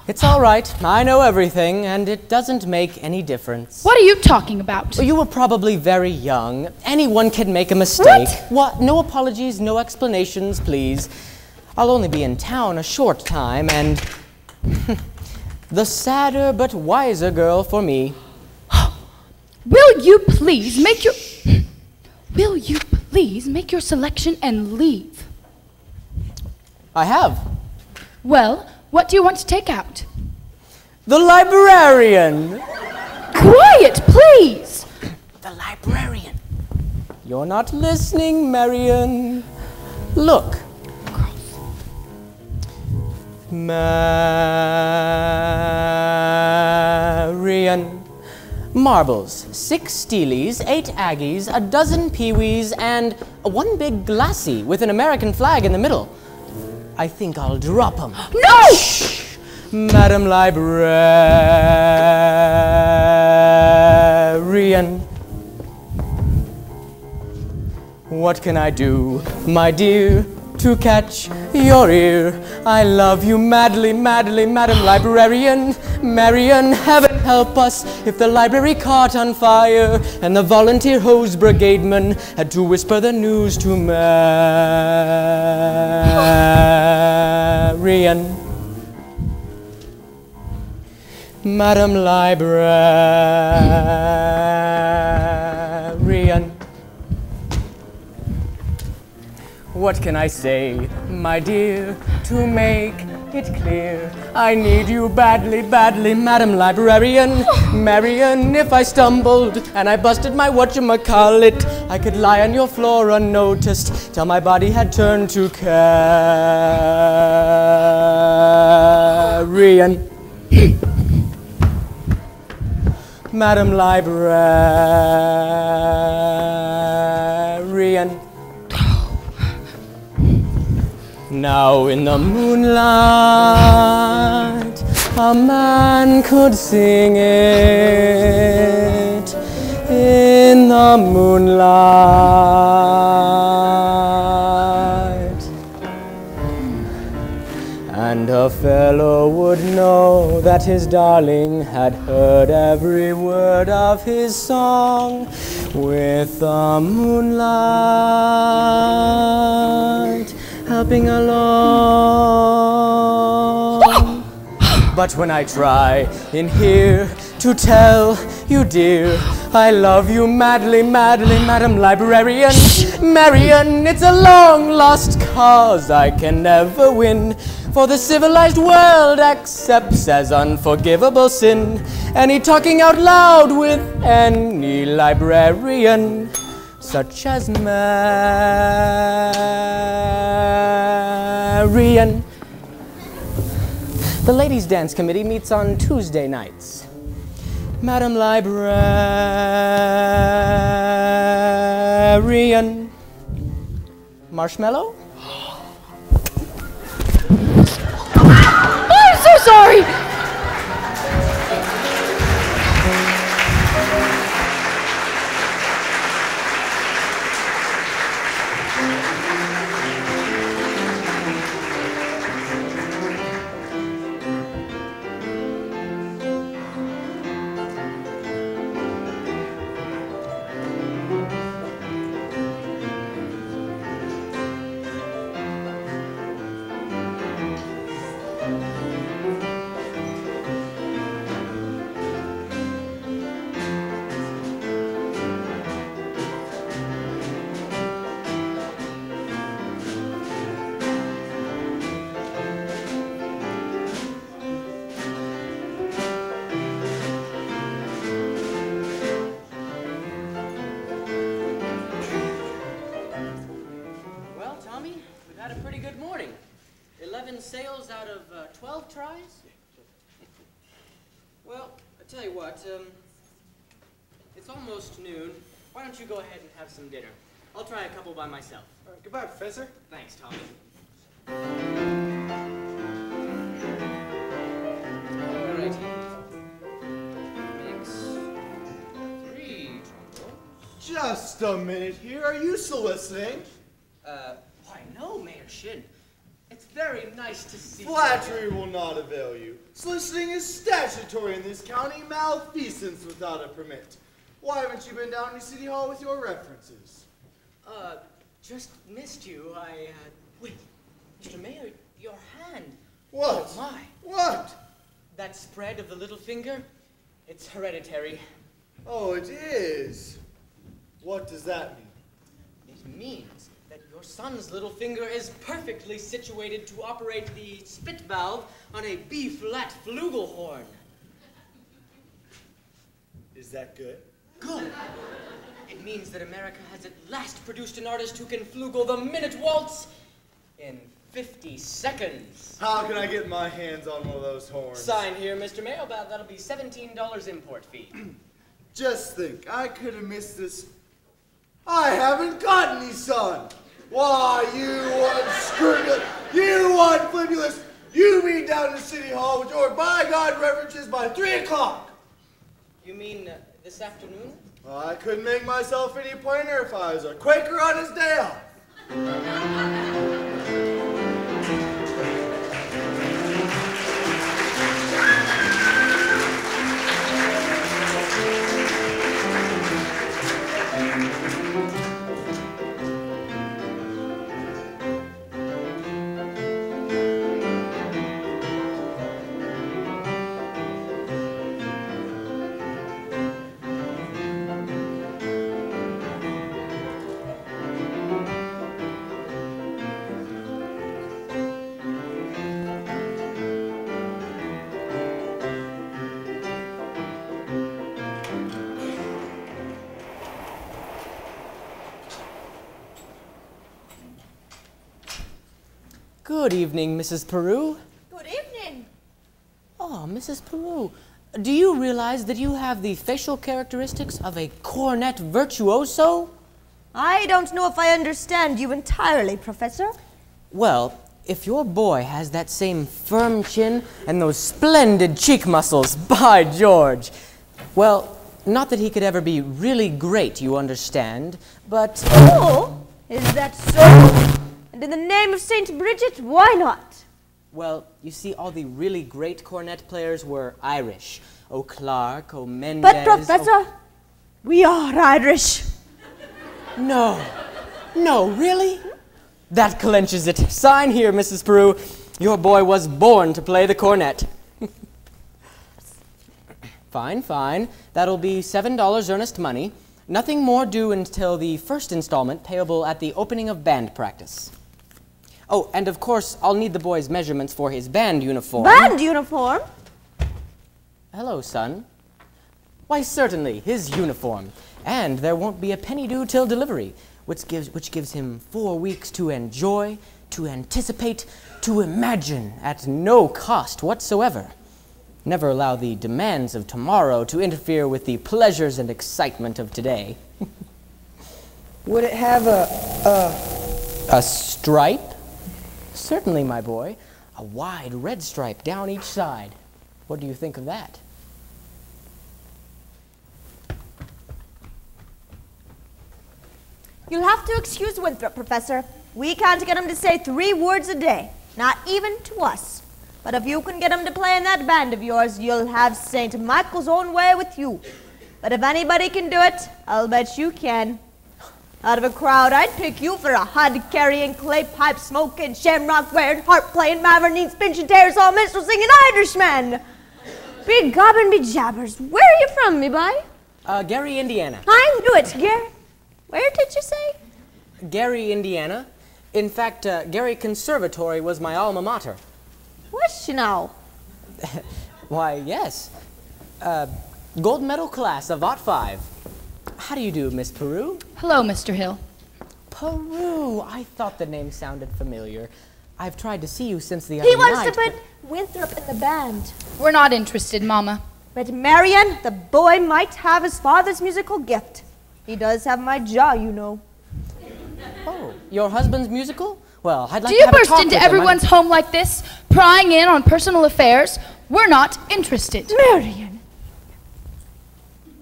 It's all right. I know everything, and it doesn't make any difference. What are you talking about? You were probably very young. Anyone can make a mistake. What? No apologies, no explanations, please. I'll only be in town a short time, and the sadder but wiser girl for me. Will you please make your... Will you please make your selection and leave? I have. Well, what do you want to take out? The librarian. Quiet, please. The librarian. You're not listening, Marion. Look. Marion. Marbles, 6 Steelies, 8 Aggies, a dozen Pee-wees, and one big glassy with an American flag in the middle. I think I'll drop 'em. No! Shh! Madam Librarian. What can I do, my dear, to catch your ear? I love you madly, madly, Madam Librarian. Marion, heaven help us if the library caught on fire and the volunteer hose brigademan had to whisper the news to Marion. Madam Librarian. What can I say, my dear, to make it clear? I need you badly, badly, Madam Librarian. Marion, if I stumbled and I busted my whatchamacallit, I could lie on your floor unnoticed till my body had turned to carrion. Madam Librarian. Now in the moonlight, a man could sing it. In the moonlight, and a fellow would know that his darling had heard every word of his song. With the moonlight helping along. But when I try in here to tell you, dear, I love you madly, madly, Madam Librarian. Marion, it's a long lost cause I can never win, for the civilized world accepts as unforgivable sin any talking out loud with any librarian, such as Marion. The Ladies' Dance Committee meets on Tuesday nights. Madam Librarian. Marshmallow? I'm so sorry! Well, Tommy, we've had a pretty good morning. 11 sales out of 12 tries? Well, I tell you what, it's almost noon. Why don't you go ahead and have some dinner? I'll try a couple by myself. All right, goodbye, Professor. Thanks, Tommy. All right. Mix 3 trombones. Just a minute here. Are you soliciting? Why, no, Mayor Shin. It's very nice to see you. Flattery will not avail you. Soliciting is statutory in this county, malfeasance without a permit. Why haven't you been down to City Hall with your references? Just missed you. Wait, Mr. Mayor, your hand. What? Oh, my. What? That spread of the little finger, it's hereditary. Oh, it is. What does that mean? It means that your son's little finger is perfectly situated to operate the spit valve on a B-flat flugelhorn. Is that good? Good. It means that America has at last produced an artist who can flugel the minute waltz in 50 seconds. How can I get my hands on one of those horns? Sign here, Mr. Mayo. That'll be $17 import fee. Just think, I could have missed this. I haven't got any, son. Why, you unscrupulous, you unfibulous, you be down to City Hall with your by God references by 3 o'clock. You mean this afternoon? Well, I couldn't make myself any plainer if I was a Quaker on his day off. Good evening, Mrs. Peru. Good evening. Oh, Mrs. Peru, do you realize that you have the facial characteristics of a cornet virtuoso? I don't know if I understand you entirely, Professor. Well, if your boy has that same firm chin and those splendid cheek muscles, by George. Well, not that he could ever be really great, you understand, but... Oh, is that so? And in the name of St. Bridget, why not? Well, you see, all the really great cornet players were Irish. O'Clark, O'Mendez... But, Professor, we are Irish. No. No, really? That clenches it. Sign here, Mrs. Peru. Your boy was born to play the cornet. Fine, fine. That'll be $7 earnest money. Nothing more due until the first installment, payable at the opening of band practice. Oh, and of course, I'll need the boy's measurements for his band uniform. Band uniform? Hello, son. Why, certainly, his uniform. And there won't be a penny due till delivery, which gives him 4 weeks to enjoy, to anticipate, to imagine at no cost whatsoever. Never allow the demands of tomorrow to interfere with the pleasures and excitement of today. Would it have a stripe? Certainly, my boy. A wide red stripe down each side. What do you think of that? You'll have to excuse Winthrop, Professor. We can't get him to say 3 words a day, not even to us. But if you can get him to play in that band of yours, you'll have St. Michael's own way with you. But if anybody can do it, I'll bet you can. Out of a crowd, I'd pick you for a hod-carrying, clay-pipe-smoking, shamrock-wearing, harp-playing, mavernine, spinch-and-tear, saw minstrel singing Irishman. Be gobbin' be jabbers. Where are you from, me boy? Gary, Indiana. I knew it, Gary. Where did you say? Gary, Indiana. In fact, Gary Conservatory was my alma mater. Was she now? Why, yes. Gold medal class of Ot 5. How do you do, Miss Peru? Hello, Mr. Hill. Peru. I thought the name sounded familiar. I've tried to see you since the other night. He wants to put Winthrop in the band. We're not interested, Mama. But Marion, the boy might have his father's musical gift. He does have my jaw, you know. Oh, your husband's musical? Well, I'd like Do to you have a burst talk into with him. everyone's home like this, prying in on personal affairs? We're not interested. Marion.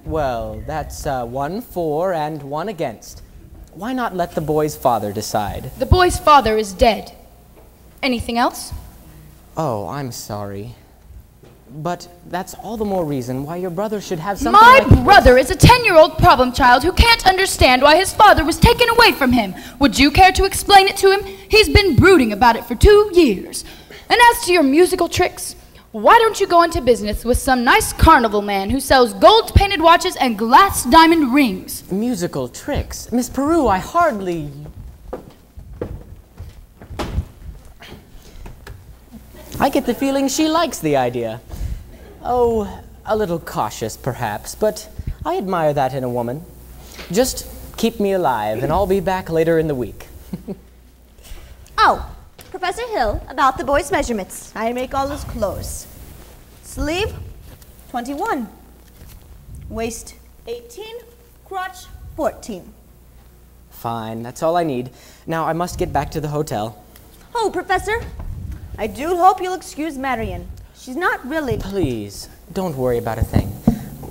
Well, that's 1 for and 1 against. Why not let the boy's father decide? The boy's father is dead. Anything else? Oh, I'm sorry. But that's all the more reason why your brother should have something My like... brother is a 10-year-old problem child who can't understand why his father was taken away from him. Would you care to explain it to him? He's been brooding about it for 2 years. And as to your musical tricks, why don't you go into business with some nice carnival man who sells gold-painted watches and glass diamond rings? Musical tricks? Miss Peru, I hardly... I get the feeling she likes the idea. Oh, a little cautious, perhaps, but I admire that in a woman. Just keep me alive, and I'll be back later in the week. Oh, Professor Hill, about the boy's measurements. I make all his clothes. Sleeve, 21. Waist, 18. Crotch, 14. Fine, that's all I need. Now I must get back to the hotel. Oh, Professor, I do hope you'll excuse Marion. She's not really... Please, don't worry about a thing.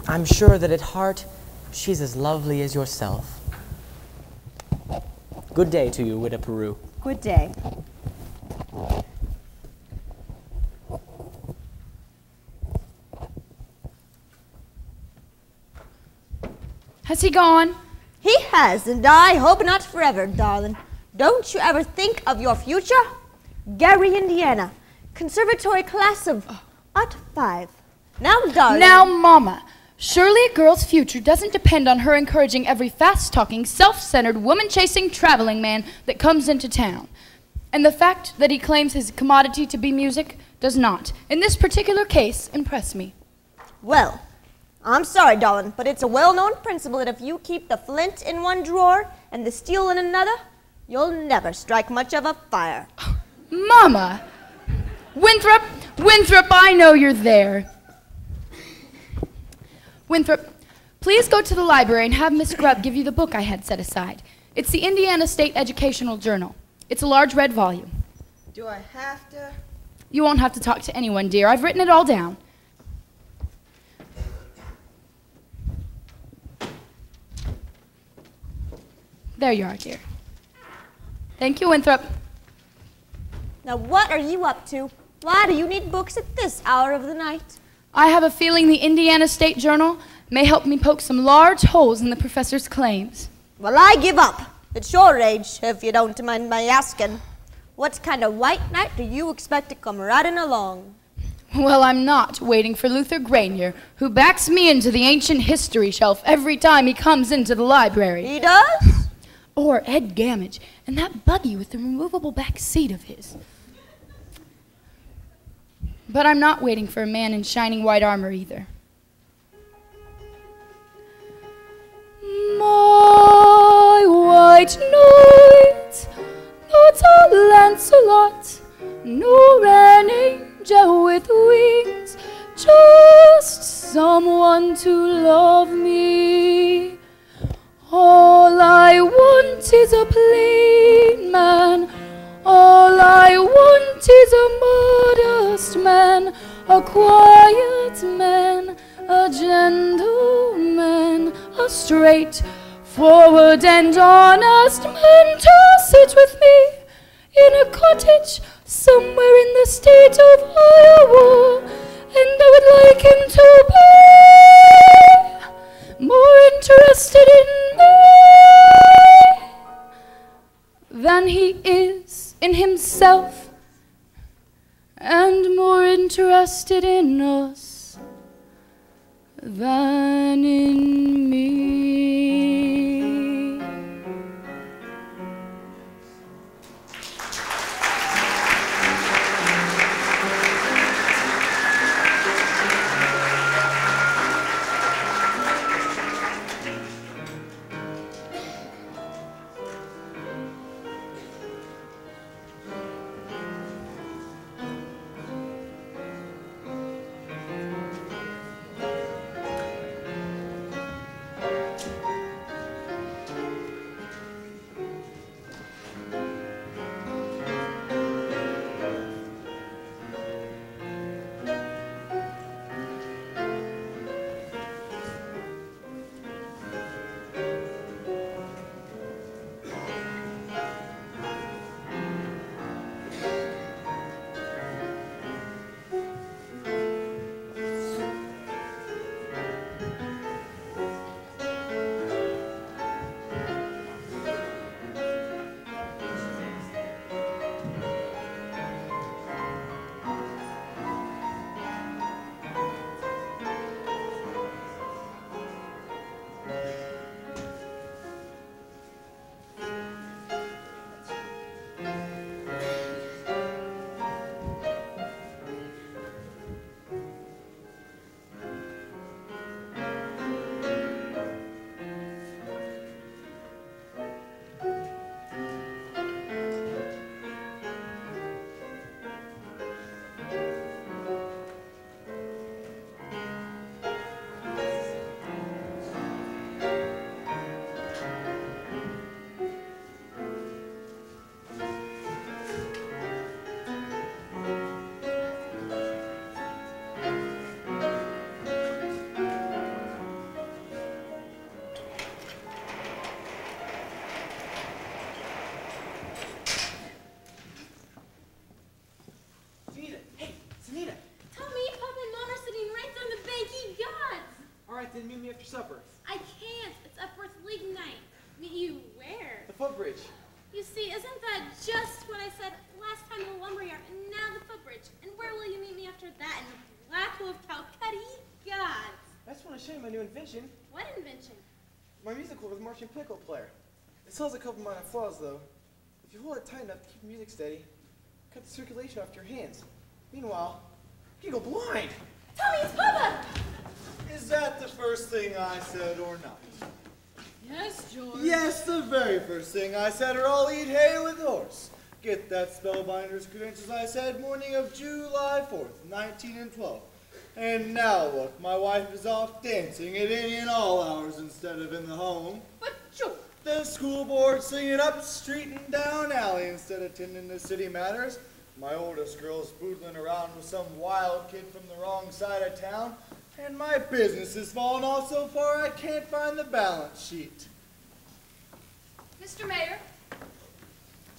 I'm sure that at heart, she's as lovely as yourself. Good day to you, Widow Peru. Good day. Has he gone? He has, and I hope not forever, darling. Don't you ever think of your future? Gary, Indiana. Conservatory class of... Art 5. Now, darling. Now, Mama. Surely a girl's future doesn't depend on her encouraging every fast-talking, self-centered, woman-chasing traveling man that comes into town. And the fact that he claims his commodity to be music does not, in this particular case, impress me. Well, I'm sorry, darling, but it's a well-known principle that if you keep the flint in one drawer and the steel in another, you'll never strike much of a fire. Mama! Winthrop, I know you're there. Winthrop, please go to the library and have Miss Grubb give you the book I had set aside. It's the Indiana State Educational Journal. It's a large red volume. Do I have to? You won't have to talk to anyone, dear. I've written it all down. There you are, dear. Thank you, Winthrop. Now, what are you up to? Why do you need books at this hour of the night? I have a feeling the Indiana State Journal may help me poke some large holes in the professor's claims. Well, I give up. At your age, if you don't mind my asking. What kind of white knight do you expect to come riding along? Well, I'm not waiting for Luther Granier, who backs me into the ancient history shelf every time he comes into the library. He does? Or Ed Gamage, and that buggy with the removable back seat of his. But I'm not waiting for a man in shining white armor either. My white knight, not a Lancelot, nor an angel with wings, just someone to love me. All I want is a plain man. All I want is a modest man, a quiet man, a gentleman, a straightforward and honest man to sit with me in a cottage somewhere in the state of Iowa, and I would like him to be more interested in me than he is in himself, and more interested in us than in me. then meet me after supper. I can't. It's Upworth League night. Meet you where? The footbridge. You see, isn't that just what I said last time in the lumberyard, and now the footbridge? And where will you meet me after that? In the Black Hole of Calcutta? God. I just want to show you my new invention. What invention? My musical with Marching Pickle player. It still has a couple minor flaws, though. If you hold it tight enough to keep the music steady, cut the circulation off your hands. Meanwhile, you go blind. Tommy, it's Papa! Is that the first thing I said or not? Yes, George. Yes, the very first thing I said, or I'll eat hay with horse. Get that spellbinder's credentials I said morning of July 4th, 1912. And now look, my wife is off dancing at any and all hours instead of in the home. But George. The school board singing up street and down alley instead of attending to city matters. My oldest girl's boodling around with some wild kid from the wrong side of town. And my business is falling off so far I can't find the balance sheet. Mr. Mayor,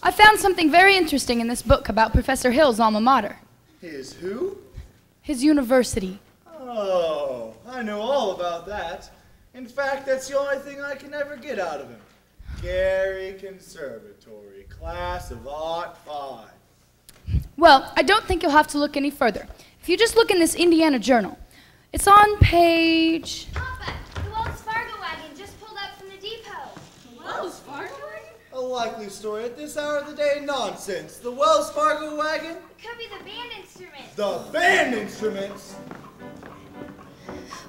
I found something very interesting in this book about Professor Hill's alma mater. His who? His university. Oh, I know all about that. In fact, that's the only thing I can ever get out of him. Gary Conservatory, class of '05. Well, I don't think you'll have to look any further. If you just look in this Indiana journal, it's on page... Papa, the Wells Fargo wagon just pulled up from the depot. The Wells Fargo wagon? A likely story at this hour of the day. Nonsense. The Wells Fargo wagon? It could be the band instrument. The band instruments?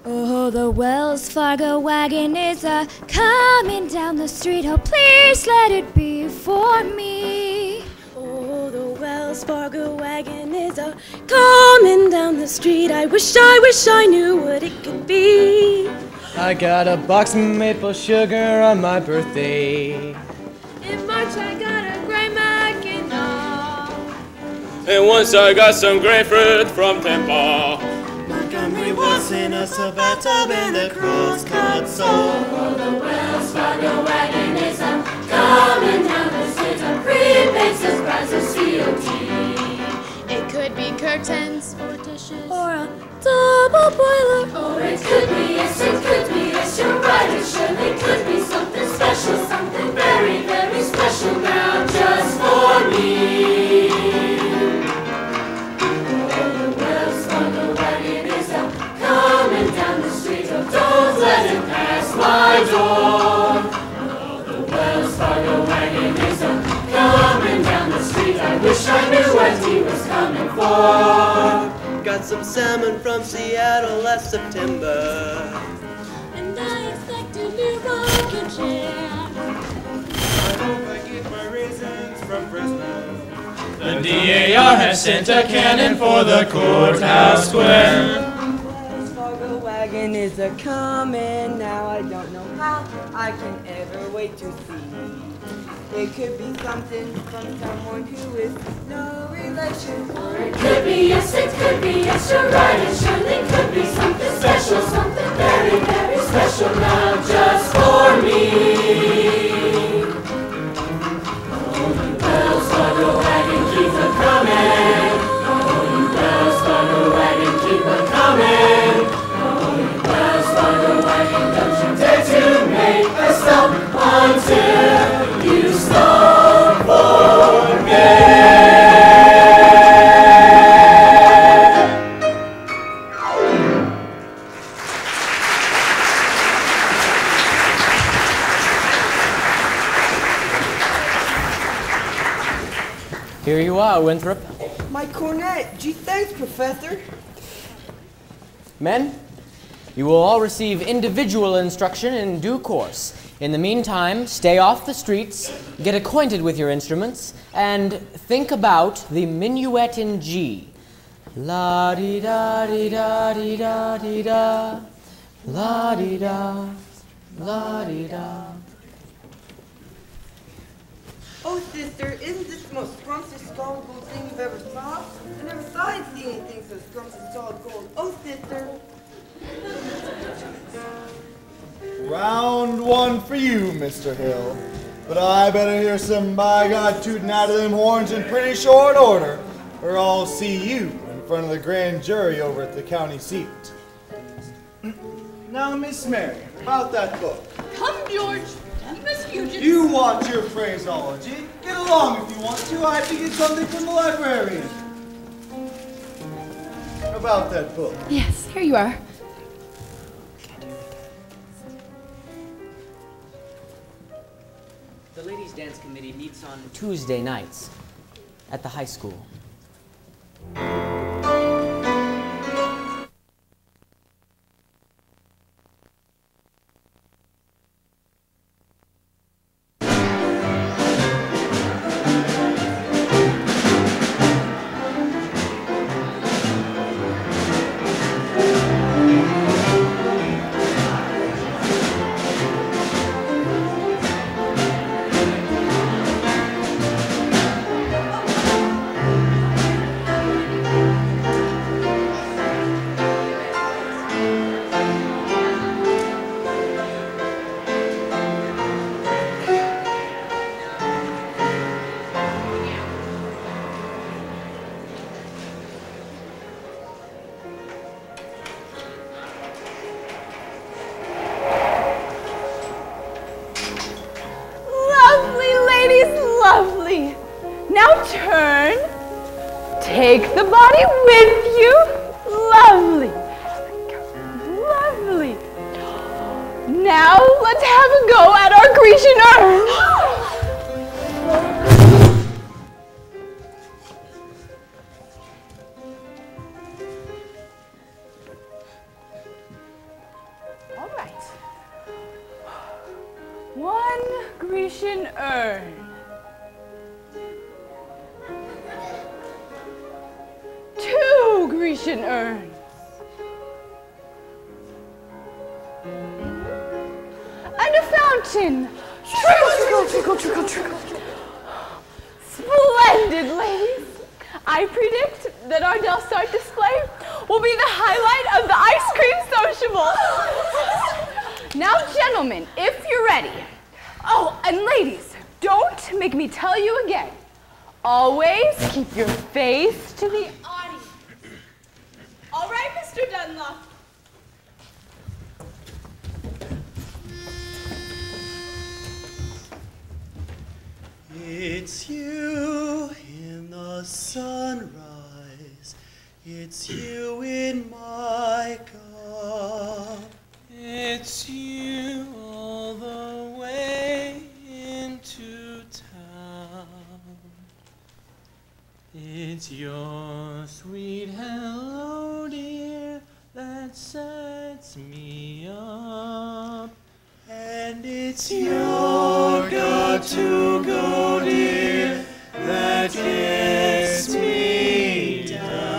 Oh, the Wells Fargo wagon is coming down the street. Oh, please let it be for me. Oh, the Wells Fargo wagon is coming down the street. I wish I knew what it could be. I got a box of maple sugar on my birthday. In March I got a gray mackinac. And once I got some grapefruit from Tampa. Montgomery was in a bathtub and the cross-cut soul. Oh, the Wells Fargo wagon is coming down the street. A prepaid surprise of COT. It could be curtains or dishes. Or a double boiler. Oh, it could be, yes, it could be, yes, you're right. It surely could be something special, something very, very special now just for me. Oh, the Wells Fargo wagon is coming down the street. Oh, don't let it pass my door. Oh, the Wells Fargo wagon is coming down the street. I wish I knew what he was coming for. Got some salmon from Seattle last September. And I expect a new rocking chair. I hope I get my raisins from Fresno. The DAR has sent a cannon for the courthouse square. Wells Fargo wagon is a-comin' now. I don't know how I can ever wait to see. It could be something from someone who is no relation. Or it could be, yes, it could be, yes, you're right. It surely could be something special, something very, very special now just for me. Oh, you Wells Fargo wagon, keep it coming. Oh, you Wells Fargo wagon, keep it coming. Oh, you Wells Fargo wagon, don't you dare to make a stop until you stop for me. Here you are, Winthrop. My cornet. Gee, thanks, Professor. Men, you will all receive individual instruction in due course. In the meantime, stay off the streets, get acquainted with your instruments, and think about the minuet in G. La-di-da-di-da-di-da-di-da, la-di-da, la-di-da. Oh, sister, isn't this the most scrumptious solid gold thing you've ever saw? I never thought I'd see anything so scrumptious solid gold. Oh, sister. Round one for you, Mr. Hill. But I better hear some by God tooting out of them horns in pretty short order, or I'll see you in front of the grand jury over at the county seat. Now, Miss Marion, about that book. Come, George. Miss Hughes. You want your phraseology. Get along if you want to. I have to get something from the librarian. About that book. Yes, here you are. The ladies' dance committee meets on Tuesday nights at the high school. Lovely. Now turn. Take the body with you. Lovely. Lovely. Now let's have a go at our Grecian urn. All right. One Grecian urn. Two Grecian urns. And a fountain. Trickle, trickle, trickle, trickle, trickle. Splendid, ladies. I predict that our Del Star display will be the highlight of the ice cream sociable. Now, gentlemen, if you're ready. Oh, and ladies, don't make me tell you again. Always keep your face to the audience. All right, Mr. Dunlop. It's you in the sunrise. It's you in my cup. It's you all the way into town. It's your sweet hello, dear, that sets me up. And it's your got to go, dear, that gets me down.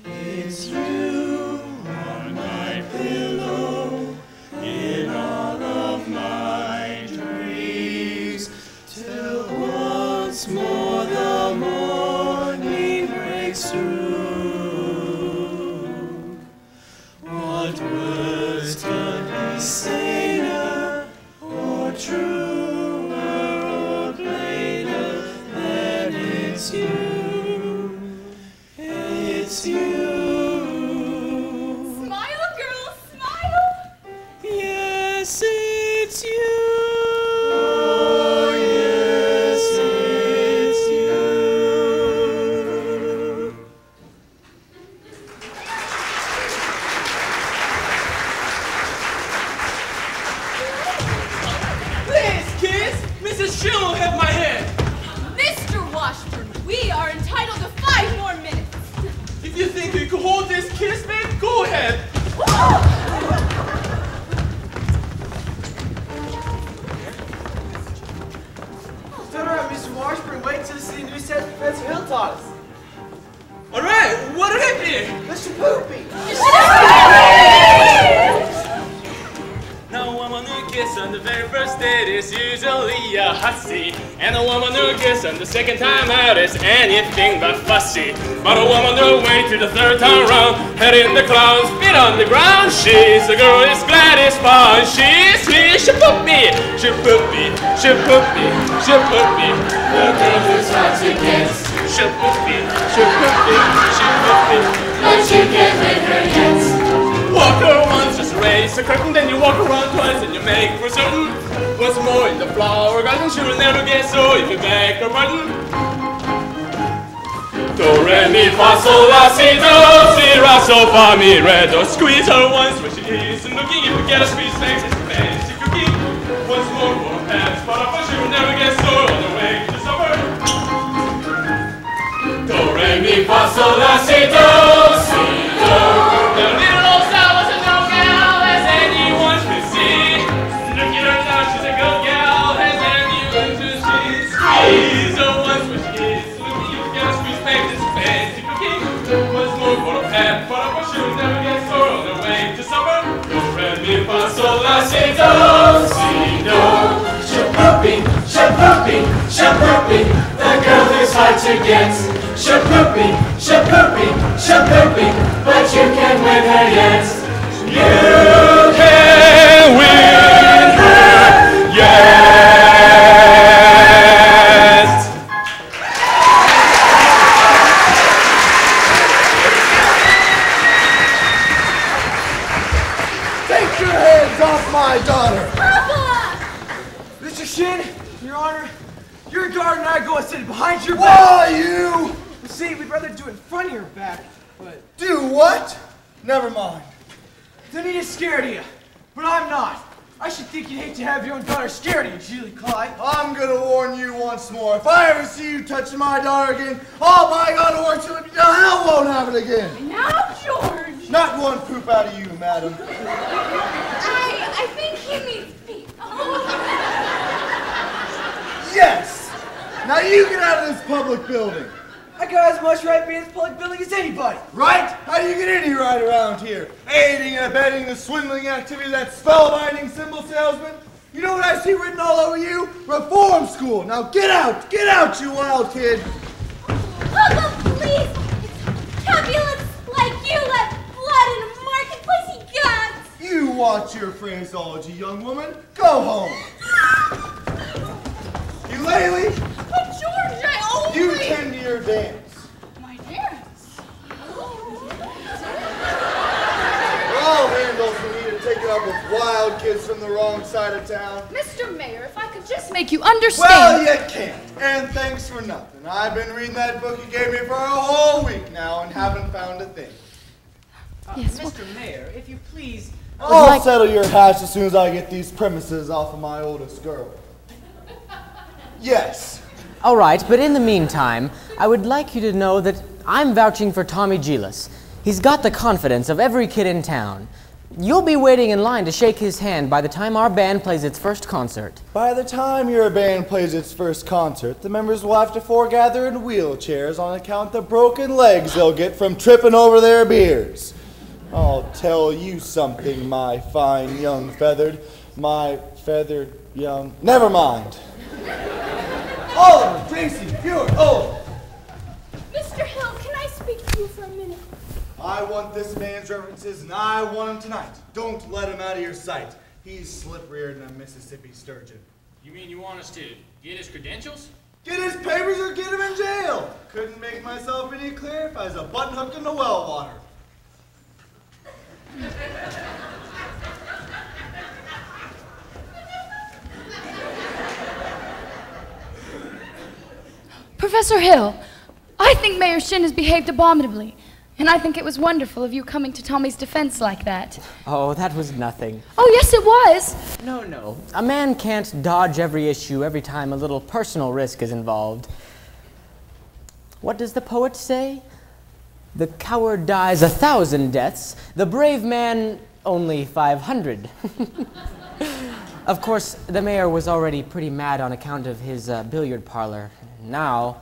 It's you on my pillow, in all of my dreams, till once more the morning breaks through. What words could be saner, or truer, or plainer than it's you, it's you. Smile, girls, smile. Yes, it's you. Oh, yes, it's you. Please, kiss! Mrs. Schill will have my head! Mr. Washburn, we are entitled to 5 more minutes. If you think you can hold this kiss, babe, go ahead! Turn around, Mr. Washburn. Wait till you see the new set Professor Hill taught us. Alright, what'll it be? Mr. Poopy. Now a woman who kisses on the very first date is usually a hussy, and a woman who kisses on the second time out is anything but fussy. But a woman who waits to the third time round, head in the clouds, feet on the ground, she's a girl is glad it's fun. She's sweet, she put me, she put me, she put me, she put me. The girl who's hard to kiss, she put me, she put me, she put me. but you can't make her kiss. curtain, then you walk around twice and you make for certain. What's more, in the flower garden, she will never get so if you beg her pardon. Do, re, mi, fa, sol, la, si, do, si, ra, so, fa, mi, re, do. Squeeze her once when she isn't looking. If you get a squeeze, makes it fancy cooking. Once more, for pants, but she will never get so on the way to supper. Do, re, mi, fa, sol, la, si, do, si, do. The little old sow was a no gal, as anyone can see. Look at her now, she's a good gal, as anyone can see. Squeeze her once when she isn't looking. If you get a squeeze, makes it fancy cooking. Once more, for a pat, but she will never get so on the way to supper. Do, re, mi, fa, sol, la, si, do, si, do. Shapooping, shapooping, shapooping, the girl is hard to get. Shapooping, shapooping, shapooping, but you can win her yet. You can win her yet. Take your hands off my daughter! Mr. Shin, Your Honor, your guard and I go and sit behind your back. back. Why you? See, we'd rather do it in front of your back, but... Do what? Never mind. Then he is scared of you, but I'm not. I should think you'd hate to have your own daughter scared of you, Julie Clyde. I'm gonna warn you once more. If I ever see you touching my daughter again, all my God works till the hell won't happen again. Now, George! Not one poop out of you, madam. I think he means me. Yes! Now you get out of this public building. I got as much right being in this public building as anybody. Right? How do you get any right around here? Aiding and abetting the swindling activity of that spellbinding symbol salesman? You know what I see written all over you? Reform school. Now get out, you wild kid. Oh, please! It's fabulous like you let blood in a marketplace, you gods! You watch your phraseology, young woman. Go home. Eulalie! But George, I only... You tend to your dance. My dance? We're all handles who need to take it up with wild kids from the wrong side of town. Mr. Mayor, if I could just make you understand... Well, you can't. And thanks for nothing. I've been reading that book you gave me for a whole week now and haven't found a thing. Yes, Mr. Mayor, if you please... I'll settle your hash as soon as I get these premises off of my oldest girl. Yes. All right, but in the meantime, I would like you to know that I'm vouching for Tommy Gillis. He's got the confidence of every kid in town. You'll be waiting in line to shake his hand by the time our band plays its first concert. By the time your band plays its first concert, the members will have to foregather in wheelchairs on account of the broken legs they'll get from tripping over their beers. I'll tell you something, my fine young feathered, my feathered young... Never mind. Oliver, Tracy, Hewitt, oh! Mr. Hill, can I speak to you for a minute? I want this man's references, and I want him tonight. Don't let him out of your sight. He's slipperier than a Mississippi sturgeon. You mean you want us to get his credentials? Get his papers or get him in jail. Couldn't make myself any clearer if I was a button hook in the well water. Professor Hill, I think Mayor Shin has behaved abominably, and I think it was wonderful of you coming to Tommy's defense like that. Oh, that was nothing. Oh, yes, it was. No. A man can't dodge every issue every time a little personal risk is involved. What does the poet say? The coward dies 1,000 deaths, the brave man only 500. Of course, the mayor was already pretty mad on account of his billiard parlor. Now,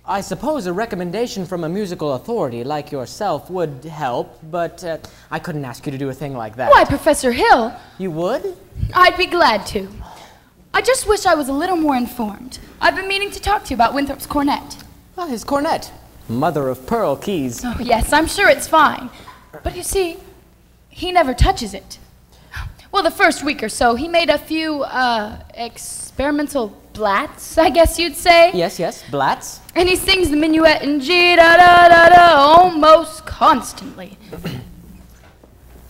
I suppose a recommendation from a musical authority like yourself would help, but I couldn't ask you to do a thing like that. Why, Professor Hill? You would? I'd be glad to. I just wish I was a little more informed. I've been meaning to talk to you about Winthrop's cornet. Well, his cornet. Mother of pearl keys. Oh, yes, I'm sure it's fine. But you see, he never touches it. Well, the first week or so, he made a few, experimental blats, I guess you'd say. Yes, blats. And he sings the minuet in G-da-da-da-da almost constantly.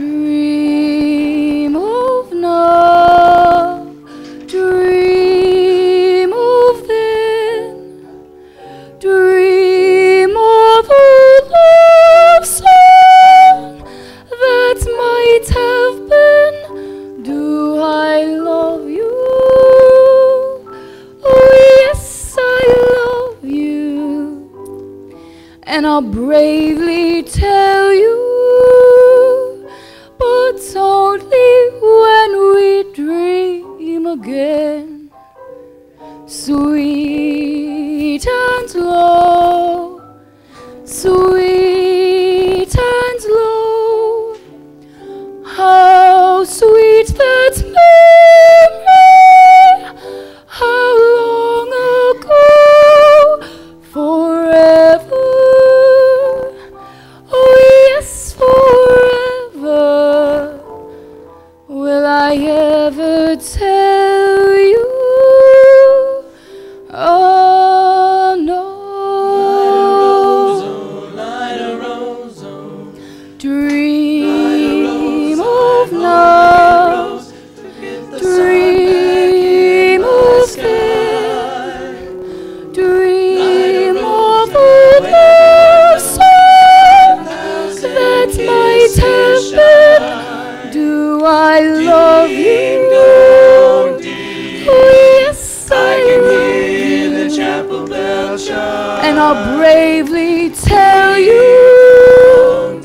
Dream of now, dream of then, dream of a love song that might have been. Do I love you? Oh yes, I love you, and I'll bravely tell you, but only when we dream again. Sweet and low, sweet and low, how sweet that memory, how long ago, forever, oh yes, forever. Will I ever tell you? Oh no. Light a rose, Dream of now, dream of then, dream of a love song that might have been. Do I love you? Oh yes, I can love hear you. the chapel bell chime, And I'll bravely tell you,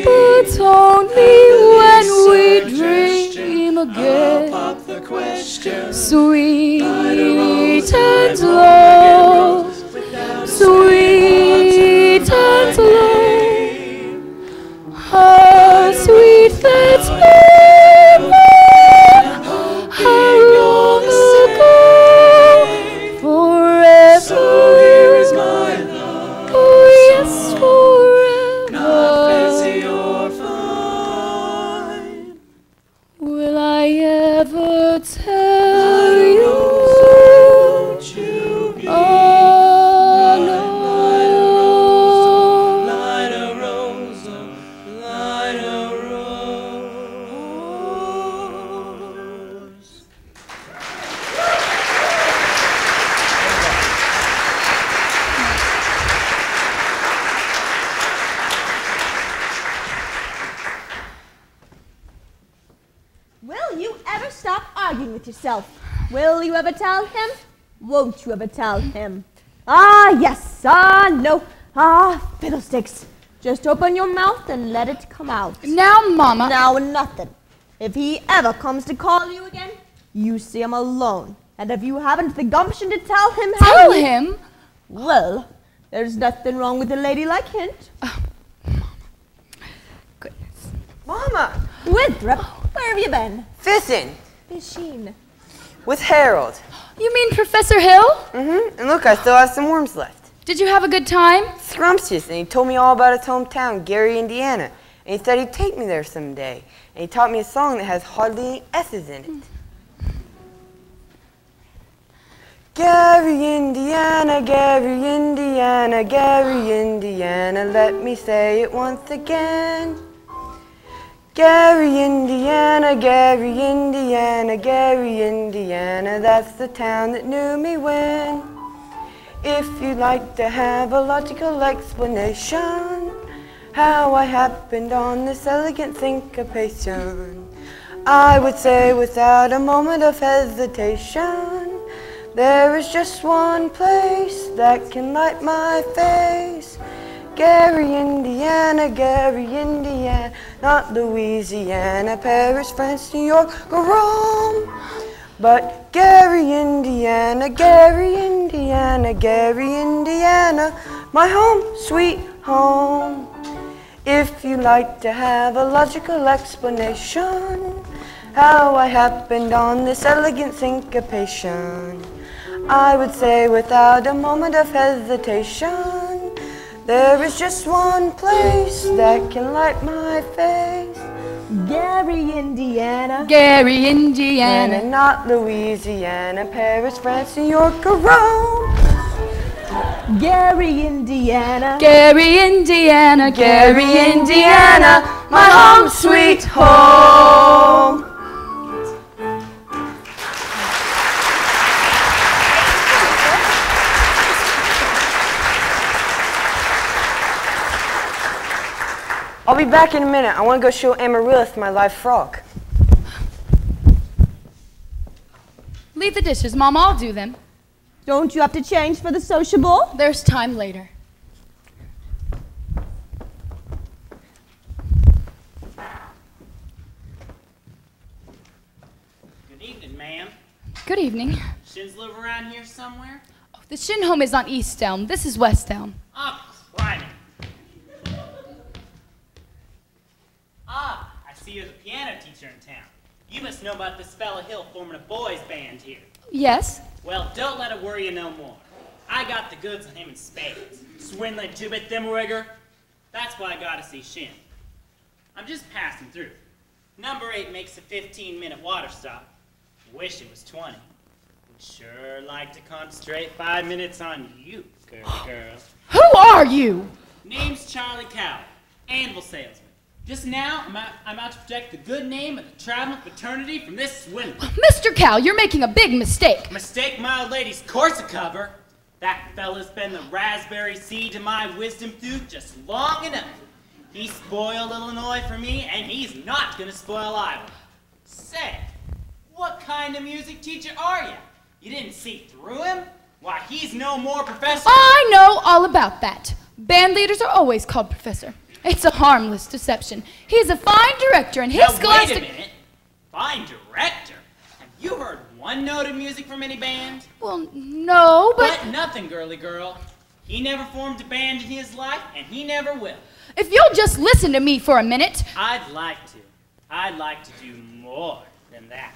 but only when we dream again. pop the question. Sweet Light a rose, and low, sweet and low, how sweet that memory, how long ago, forever. So here is my love. Oh yes, forever. Not fancy or fine. Will I ever tell you? Oh no. Light a rose, light a rose. Will you ever stop arguing with yourself? Will you ever tell him? Won't you ever tell him? Ah, yes, ah, no, ah, fiddlesticks. Just open your mouth and let it come out. Now, Mama. Now, nothing. If he ever comes to call you again, you see him alone. And if you haven't the gumption to tell him how... Tell him? Well, there's nothing wrong with a ladylike hint. Mama! Winthrop, where have you been? Fishing. Fishing. With Harold. You mean Professor Hill? Mm-hmm. And look, I still have some worms left. Did you have a good time? Scrumptious, and he told me all about his hometown, Gary, Indiana. And he said he'd take me there someday. And he taught me a song that has hardly any S's in it. Gary, Indiana, Gary, Indiana, Gary, Indiana, let me say it once again. Gary, Indiana, Gary, Indiana, Gary, Indiana, that's the town that knew me when. If you'd like to have a logical explanation how I happened on this elegant syncopation, I would say without a moment of hesitation, there is just one place that can light my face. Gary, Indiana, Gary, Indiana, not Louisiana, Paris, France, New York, or Rome. But Gary, Indiana, Gary, Indiana, Gary, Indiana, my home, sweet home. If you like to have a logical explanation how I happened on this elegant syncopation, I would say without a moment of hesitation, there is just one place that can light my face. Gary, Indiana. Gary, Indiana. And not Louisiana, Paris, France, New York, or Rome. Gary, Indiana. Gary, Indiana, Gary, Indiana, my home sweet home. I'll be back in a minute. I want to go show Amaryllis my live frog. Leave the dishes, Mom. I'll do them. Don't you have to change for the sociable? There's time later. Good evening, ma'am. Good evening. Shins live around here somewhere? Oh, the Shin home is on East Elm. This is West Elm. Oh, crime. Ah, I see you're the piano teacher in town. You must know about this fella Hill forming a boys' band here. Yes? Well, don't let it worry you no more. I got the goods on him in spades. Swindling two-bit thimblewigger. That's why I gotta see Shin. I'm just passing through. Number 8 makes a 15-minute water stop. Wish it was 20. Would sure like to concentrate 5 minutes on you, girl. Who are you? Name's Charlie Cow, anvil salesman. Just now, I'm out to protect the good name of the traveling fraternity from this swindler. Mr. Cal, you're making a big mistake. Mistake, my lady's corset cover. That fella's been the raspberry seed to my wisdom tooth just long enough. He spoiled Illinois for me, and he's not gonna spoil Iowa. Say, what kind of music teacher are you? You didn't see through him? Why, he's no more professor. I know all about that. Band leaders are always called professor. It's a harmless deception. He's a fine director, and his now, scholastic... wait a minute. Fine director? Have you heard one note of music from any band? Well, no, but... Nothing, girly girl. He never formed a band in his life, and he never will. If you'll just listen to me for a minute... I'd like to. I'd like to do more than that.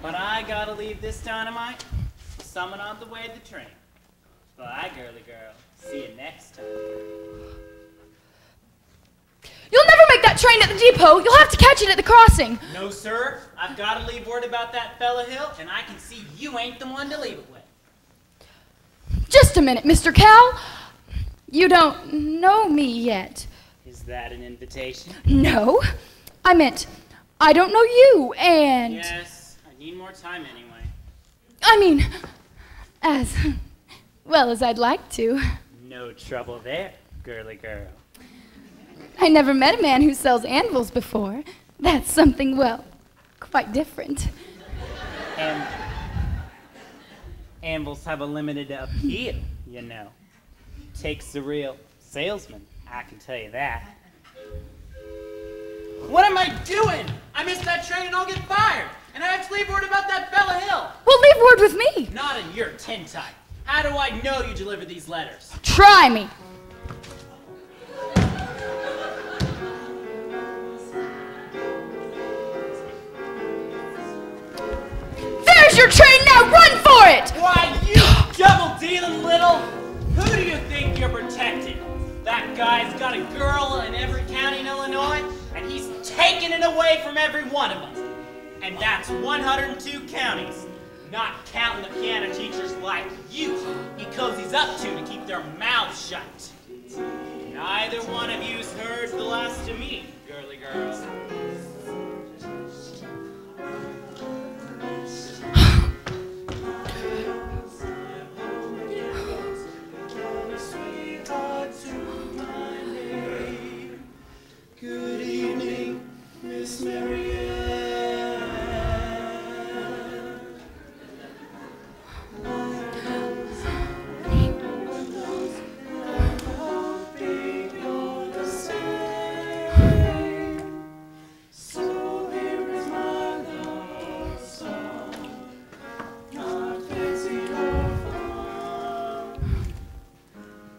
But I gotta leave this dynamite. Someone on the way to the train. Bye, girly girl. See you next time. You'll never make that train at the depot. You'll have to catch it at the crossing. No, sir. I've got to leave word about that fella Hill, and I can see you ain't the one to leave it with. Just a minute, Mr. Cal. You don't know me yet. Is that an invitation? No. I meant, I don't know you, and... Yes, I need more time anyway. I mean, as well as I'd like to. No trouble there, girly girl. I never met a man who sells anvils before. That's something, well, quite different. And anvils have a limited appeal, you know. Takes the real salesman, I can tell you that. What am I doing? I missed that train and I'll get fired. And I have to leave word about that fella Hill. Well, leave word with me. Not in your tintype. How do I know you deliver these letters? Try me. There's your train now. Run for it. Why, you double-dealing little... Who do you think you're protecting? That guy's got a girl in every county in Illinois, and he's taking it away from every one of them. And that's 102 counties, not counting the piano teachers like you he cozies up to keep their mouths shut. Neither one of you's heard the last of me, girly girl. Good evening, Miss Marianne. So here is my love song, not fancy or fun.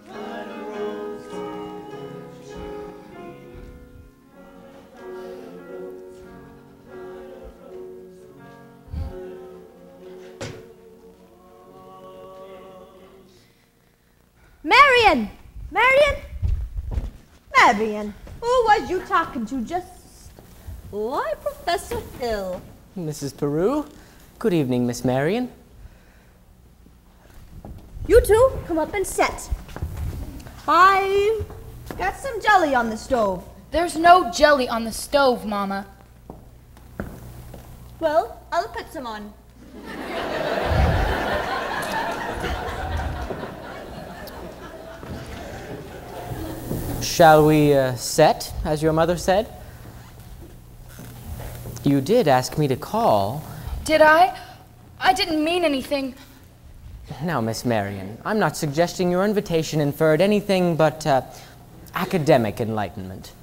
Light a rose Marion! Marion! Marion, who was you talking to just like Professor Hill? Mrs. Peru, good evening, Miss Marion. You two, come up and set. I got some jelly on the stove. There's no jelly on the stove, Mama. Well, I'll put some on. Shall we set, as your mother said? You did ask me to call. Did I? I didn't mean anything. Now, Miss Marion, I'm not suggesting your invitation inferred anything but academic enlightenment.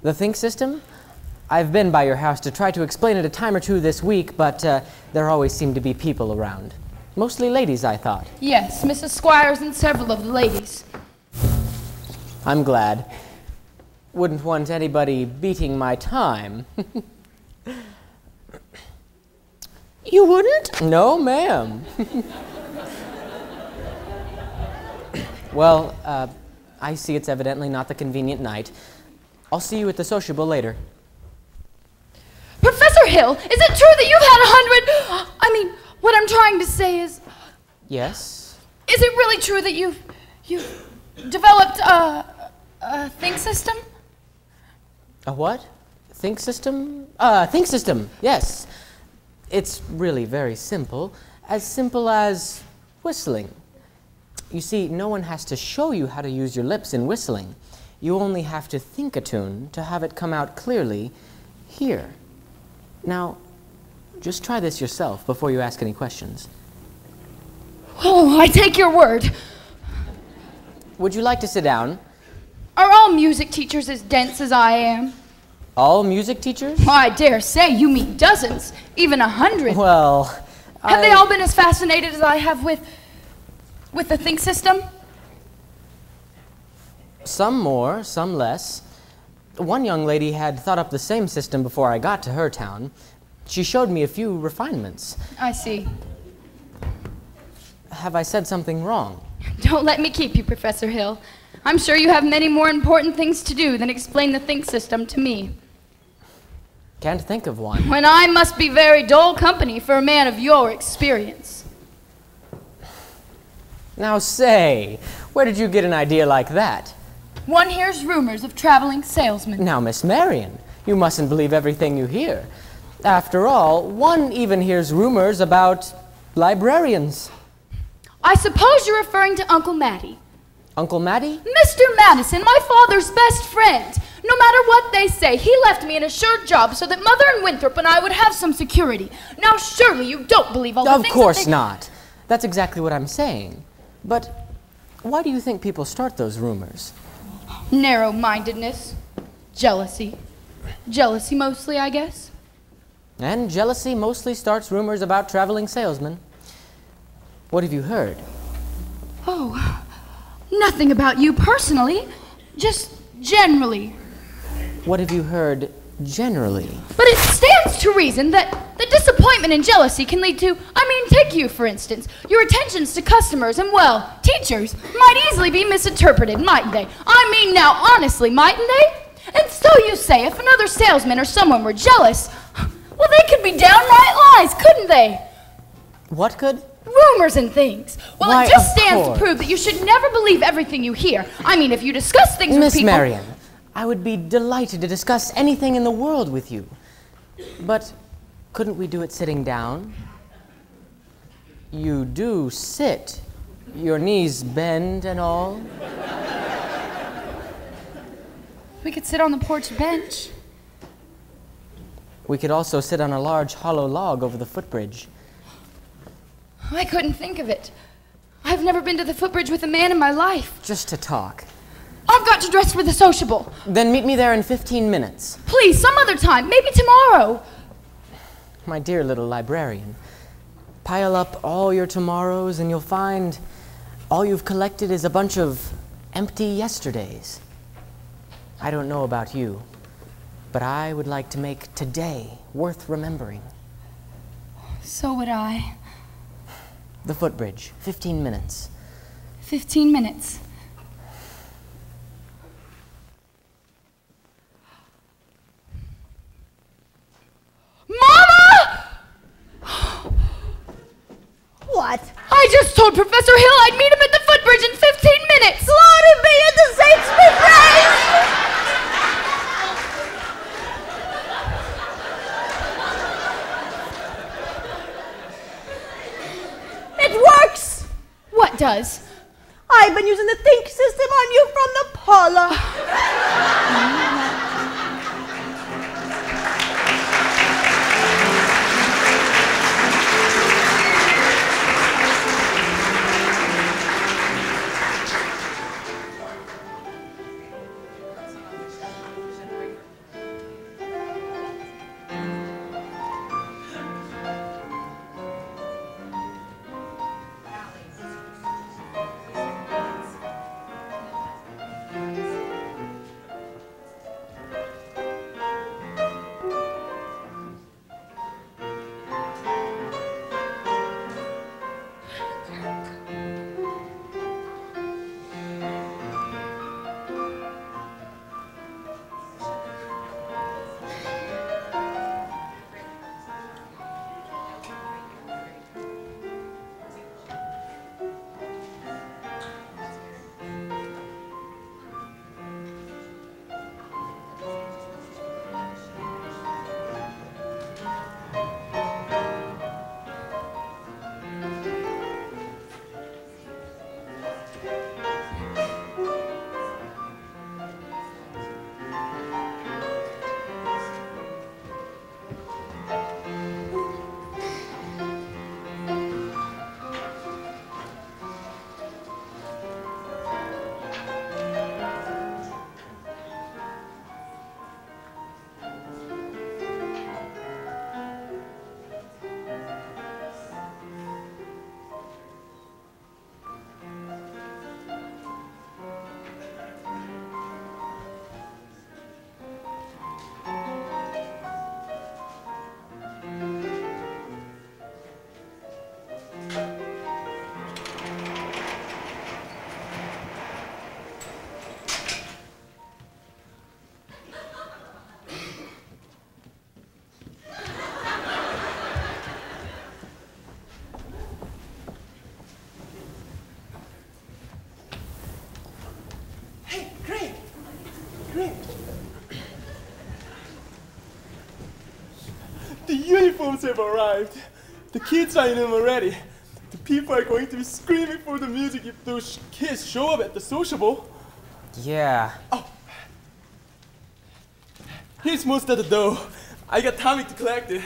The think system? I've been by your house to try to explain it a time or two this week, but there always seem to be people around. Mostly ladies, I thought. Yes, Mrs. Squires and several of the ladies. I'm glad. Wouldn't want anybody beating my time. You wouldn't? No, ma'am. Well, I see it's evidently not the convenient night. I'll see you at the sociable later. Professor Hill, is it true that you've had 100... I mean, what I'm trying to say is... Yes? Is it really true that you've developed a think system? A what? Think system? Think system, yes. It's really very simple as whistling. You see, no one has to show you how to use your lips in whistling. You only have to think a tune to have it come out clearly here. Now, just try this yourself before you ask any questions. Oh, I take your word. Would you like to sit down? Are all music teachers as dense as I am? All music teachers? Oh, I dare say you meet dozens, even 100. Well, have they all been as fascinated as I have with the think system? Some more, some less. One young lady had thought up the same system before I got to her town. She showed me a few refinements. I see. Have I said something wrong? Don't let me keep you, Professor Hill. I'm sure you have many more important things to do than explain the think system to me. Can't think of one. When I must be very dull company for a man of your experience. Now say, where did you get an idea like that? One hears rumors of traveling salesmen. Now, Miss Marion, you mustn't believe everything you hear. After all, one even hears rumors about librarians. I suppose you're referring to Uncle Matty. Uncle Matty? Mr. Madison, my father's best friend. No matter what they say, he left me an assured job so that Mother and Winthrop and I would have some security. Now, surely you don't believe all the things Of course not. That's exactly what I'm saying. But why do you think people start those rumors? Narrow-mindedness. Jealousy. Jealousy mostly, I guess. And jealousy mostly starts rumors about traveling salesmen. What have you heard? Oh, nothing about you personally. Just generally. What have you heard generally? But it stands to reason that the disappointment and jealousy can lead to, take you, for instance. Your attentions to customers and, well, teachers might easily be misinterpreted, mightn't they? I mean now, honestly, mightn't they? And so you say, if another salesman or someone were jealous, well, they could be downright lies, couldn't they? What could? Rumors and things. Well, Why, it just of stands course. to prove that you should never believe everything you hear. I mean, if you discuss things with people... Miss Marion, I would be delighted to discuss anything in the world with you. But couldn't we do it sitting down? You do sit. Your knees bend and all. We could sit on the porch bench. We could also sit on a large hollow log over the footbridge. I couldn't think of it. I've never been to the footbridge with a man in my life. Just to talk. I've got to dress for the sociable. Then meet me there in 15 minutes. Please, some other time. Maybe tomorrow. My dear little librarian, pile up all your tomorrows and you'll find all you've collected is a bunch of empty yesterdays. I don't know about you, but I would like to make today worth remembering. So would I. The footbridge, 15 minutes. 15 minutes. Mama! What? I I just told Professor Hill I'd meet him at the footbridge in 15 minutes! Glory be and the saints be praised! It works! What does? I've been using the think system on you from the parlor. The uniforms have arrived. The kids are in them already. The people are going to be screaming for the music if those kids show up at the sociable. Yeah. Oh. Here's most of the dough. I got Tommy to collect it.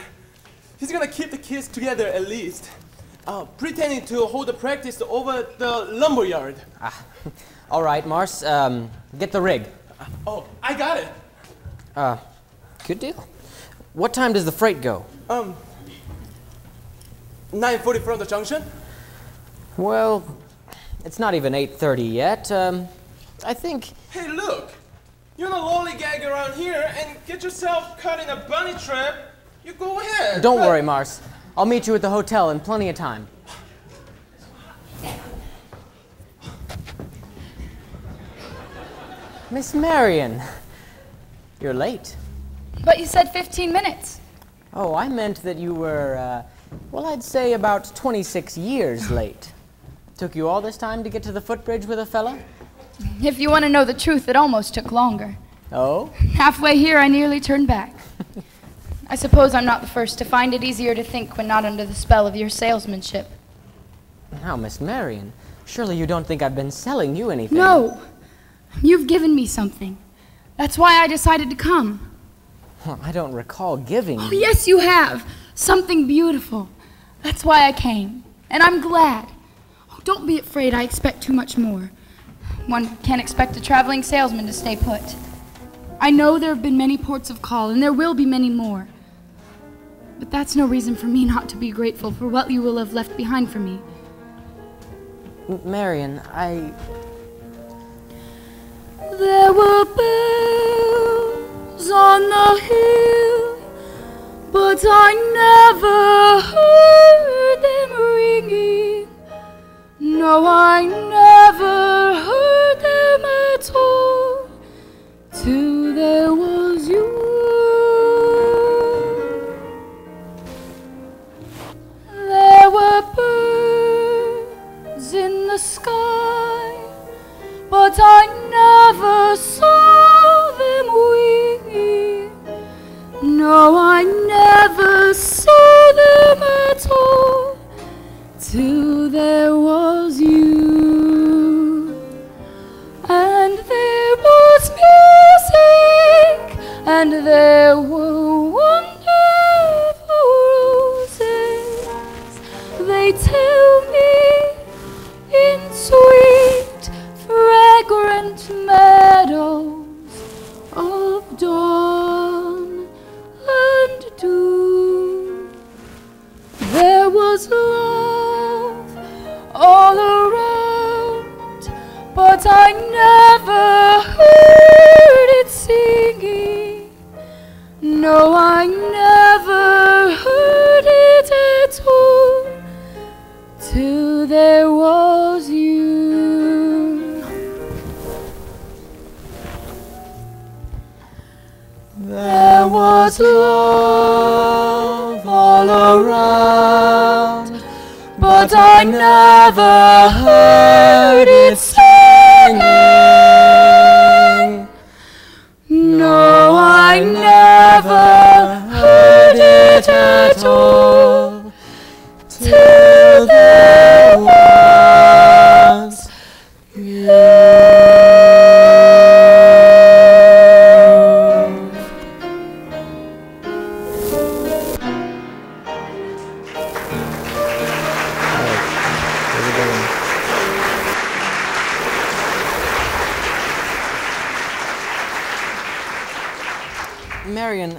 He's gonna keep the kids together at least. Pretending to hold the practice over the lumberyard. All right, Mars, get the rig. Oh, I got it. Good deal. What time does the freight go? 9:40 from the junction. Well, it's not even 8:30 yet. I think... Hey, look! You wanna lollygag around here and get yourself caught in a bunny trap? You go ahead. Don't worry, Mars. I'll meet you at the hotel in plenty of time. Miss Marion, you're late. But you said 15 minutes. Oh, I meant that you were, well, I'd say about 26 years late. Took you all this time to get to the footbridge with a fella? If you want to know the truth, it almost took longer. Oh? Halfway here, I nearly turned back. I suppose I'm not the first to find it easier to think when not under the spell of your salesmanship. Now, Miss Marion, surely you don't think I've been selling you anything? No. You've given me something. That's why I decided to come. Well, I don't recall giving. Oh, yes, you have. Something beautiful. That's why I came. And I'm glad. Oh, don't be afraid I expect too much more. One can't expect a traveling salesman to stay put. I know there have been many ports of call, and there will be many more. But that's no reason for me not to be grateful for what you will have left behind for me. Marion, There were bells on the hill, but I never heard them ringing. No, I never heard them at all, till there was you. There were birds No, I never saw them at all till there was you. And there was music, and there were wonderful roses. They tell me in sweet, fragrant meadows of dawn and dew. There was love all around, but I never heard it singing. No, I never heard it at all till there was you. There was love all around, but I never heard it singing. No, I never heard it at all till there was you. Marion,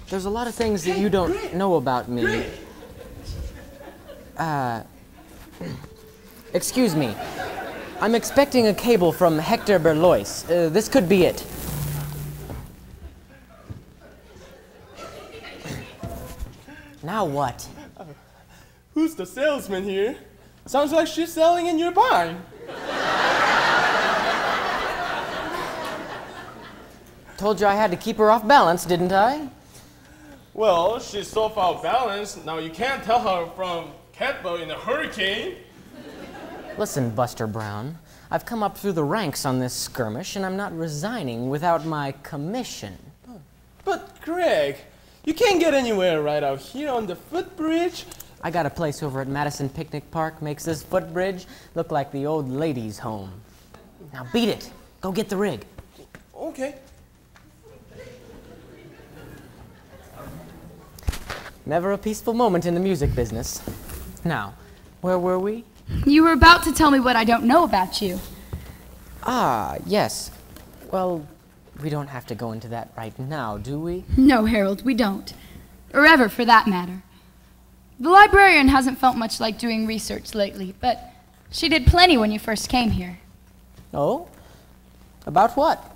there's a lot of things that you don't know about me. Excuse me. I'm expecting a cable from Hector Berlois. This could be it. Now what? Who's the salesman here? Sounds like she's selling in your barn. Told you I had to keep her off balance, didn't I? Well, she's so far balanced, now you can't tell her from catboat in a hurricane. Listen, Buster Brown, I've come up through the ranks on this skirmish, and I'm not resigning without my commission. But, Greg, you can't get anywhere right out here on the footbridge. I got a place over at Madison Picnic Park, makes this footbridge look like the old ladies' home. Now beat it. Go get the rig. Okay. Never a peaceful moment in the music business. Now, where were we? You were about to tell me what I don't know about you. Ah, yes. Well, we don't have to go into that right now, do we? No, Harold, we don't. Or ever, for that matter. The librarian hasn't felt much like doing research lately, but she did plenty when you first came here. Oh? About what?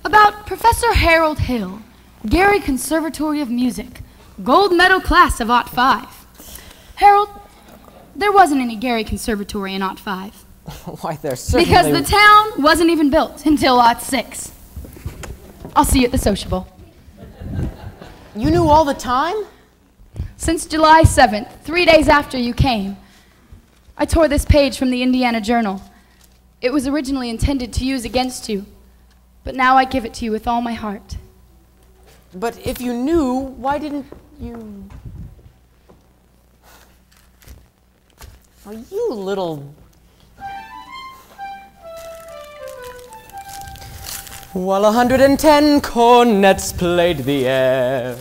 About Professor Harold Hill, Gary Conservatory of Music, gold medal class of '05. Harold, there wasn't any Gary Conservatory in '05. Why, there's certainly... Because the town wasn't even built until '06. I'll see you at the sociable. You knew all the time? Since July 7th, 3 days after you came. I tore this page from the Indiana Journal. It was originally intended to use against you, but now I give it to you with all my heart. But if you knew, why didn't you... Oh, you little... While 110 cornets played the air,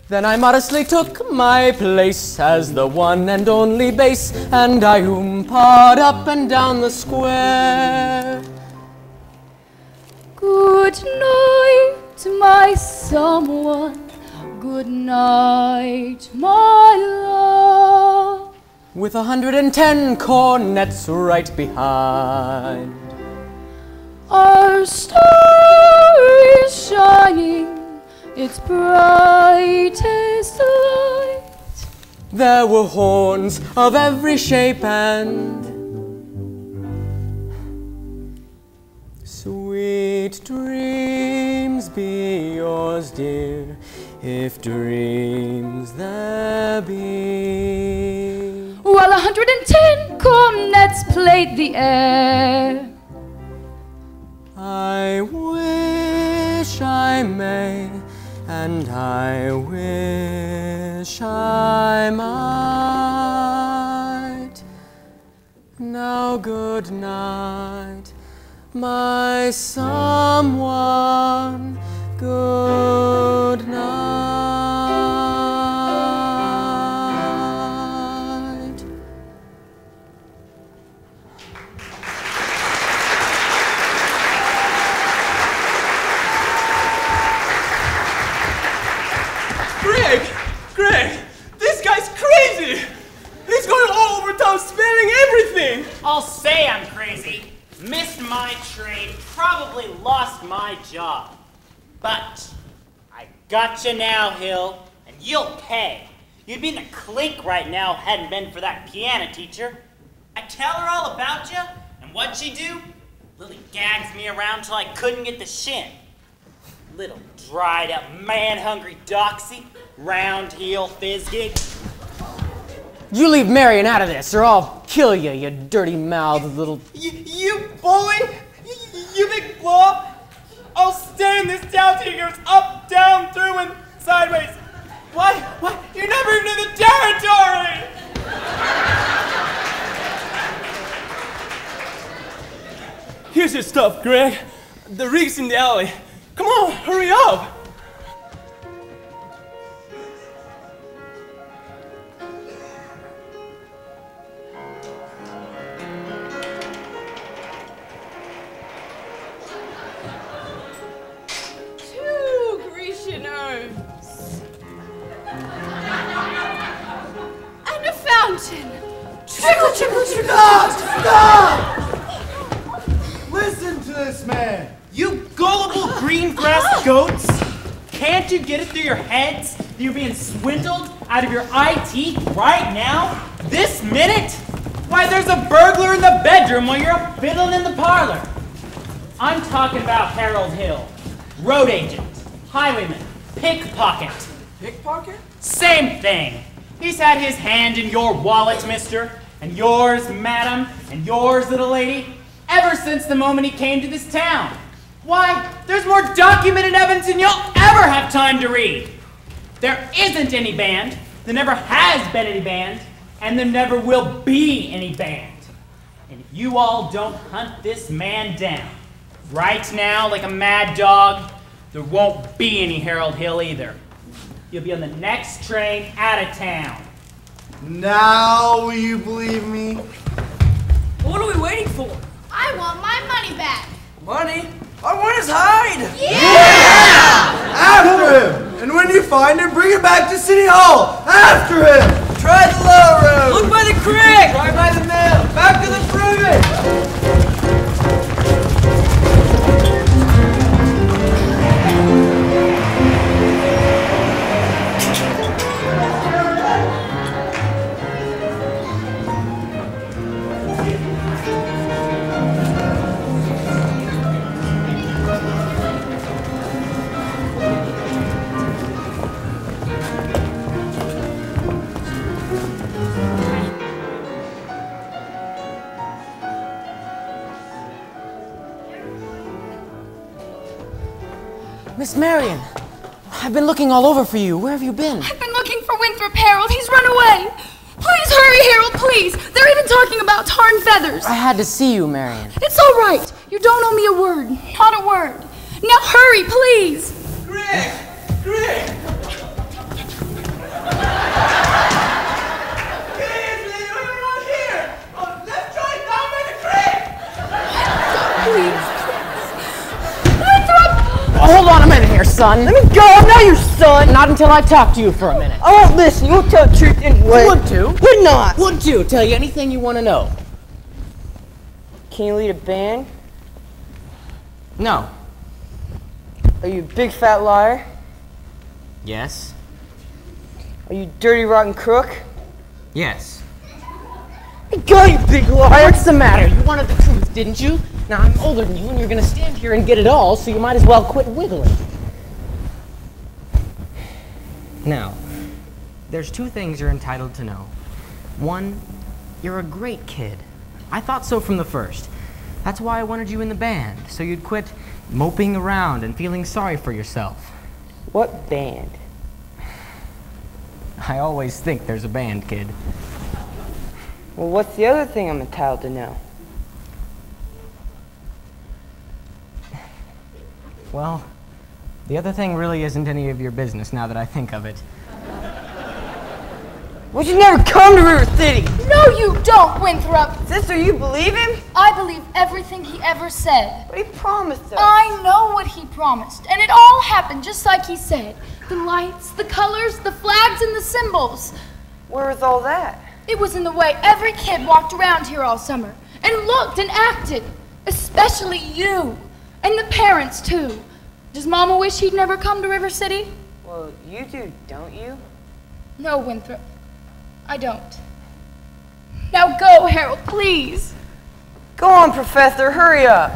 then I modestly took my place as the one and only bass, and I oompawed up and down the square. Good night, my someone. Good night, my love. With 110 cornets right behind. Our star is shining its brightest light. There were horns of every shape and sweet dreams be yours, dear, if dreams there be. While 110 cornets played the air, I wish I may, and I wish I might. Now good night, my someone, good night. Greg, this guy's crazy. He's going all over town spilling everything. I'll say I'm crazy. Missed my train, probably lost my job. But I gotcha now, Hill, and you'll pay. You'd be in the clink right now hadn't been for that piano teacher. I tell her all about you, and what'd she do? Lily gags me around till I couldn't get the shin. Little dried up, man-hungry doxy, round heel fizzgig. You leave Marion out of this, or I'll kill you, you dirty-mouthed little... You bully? You big blob? I'll stay in this town till he goes up, down, through, and sideways. What? You're never into the territory! Here's your stuff, Greg. The rig's in the alley. Come on, hurry up! Two Grecian urns. And a fountain. Trickle, trickle, trickle. Stop! Listen to this man. You gullible green grass goats! Can't you get it through your heads that you're being swindled out of your eye teeth right now? This minute? Why, there's a burglar in the bedroom while you're up fiddling in the parlor. I'm talking about Harold Hill, road agent, highwayman, pickpocket. Pickpocket? Same thing. He's had his hand in your wallet, mister, and yours, madam, and yours, little lady, ever since the moment he came to this town. Why, there's more documented evidence than you'll ever have time to read. There isn't any band, there never has been any band, and there never will be any band. And if you all don't hunt this man down right now like a mad dog, there won't be any Harold Hill either. You'll be on the next train out of town. Now will you believe me? What are we waiting for? I want my money back. Money? I want his hide! Yeah! After him! And when you find him, bring him back to City Hall! After him! Try the low road! Look by the creek! Try by the mill! Back to the fruit! Miss Marion, I've been looking all over for you. Where have you been? I've been looking for Winthrop Harold. He's run away. Please hurry, Harold, please. They're even talking about tar and feathers. I had to see you, Marion. It's all right. You don't owe me a word. Not a word. Now hurry, please. Greg! Greg! Hold on a minute here, son. Let me go. I'm not your son. Not until I talk to you for a minute. I won't listen. You won't tell the truth anyway. Would to. Would not. Would to. Tell you anything you want to know. Can you lead a band? No. Are you a big fat liar? Yes. Are you a dirty rotten crook? Yes. Go, you big liar! What's the matter? You wanted the truth, didn't you? Now I'm older than you, and you're gonna stand here and get it all, so you might as well quit wiggling. Now, there's two things you're entitled to know. One, you're a great kid. I thought so from the first. That's why I wanted you in the band, so you'd quit moping around and feeling sorry for yourself. What band? I always think there's a band, kid. Well, what's the other thing I'm entitled to know? Well, the other thing really isn't any of your business now that I think of it. Would you never come to River City? No, you don't, Winthrop. Sister, you believe him? I believe everything he ever said. But he promised us. I know what he promised, and it all happened just like he said. The lights, the colors, the flags, and the symbols. Where was all that? It was in the way every kid walked around here all summer and looked and acted. Especially you. And the parents, too. Does Mama wish he'd never come to River City? Well, you do, don't you? No, Winthrop. I don't. Now go, Harold, please. Go on, Professor, hurry up.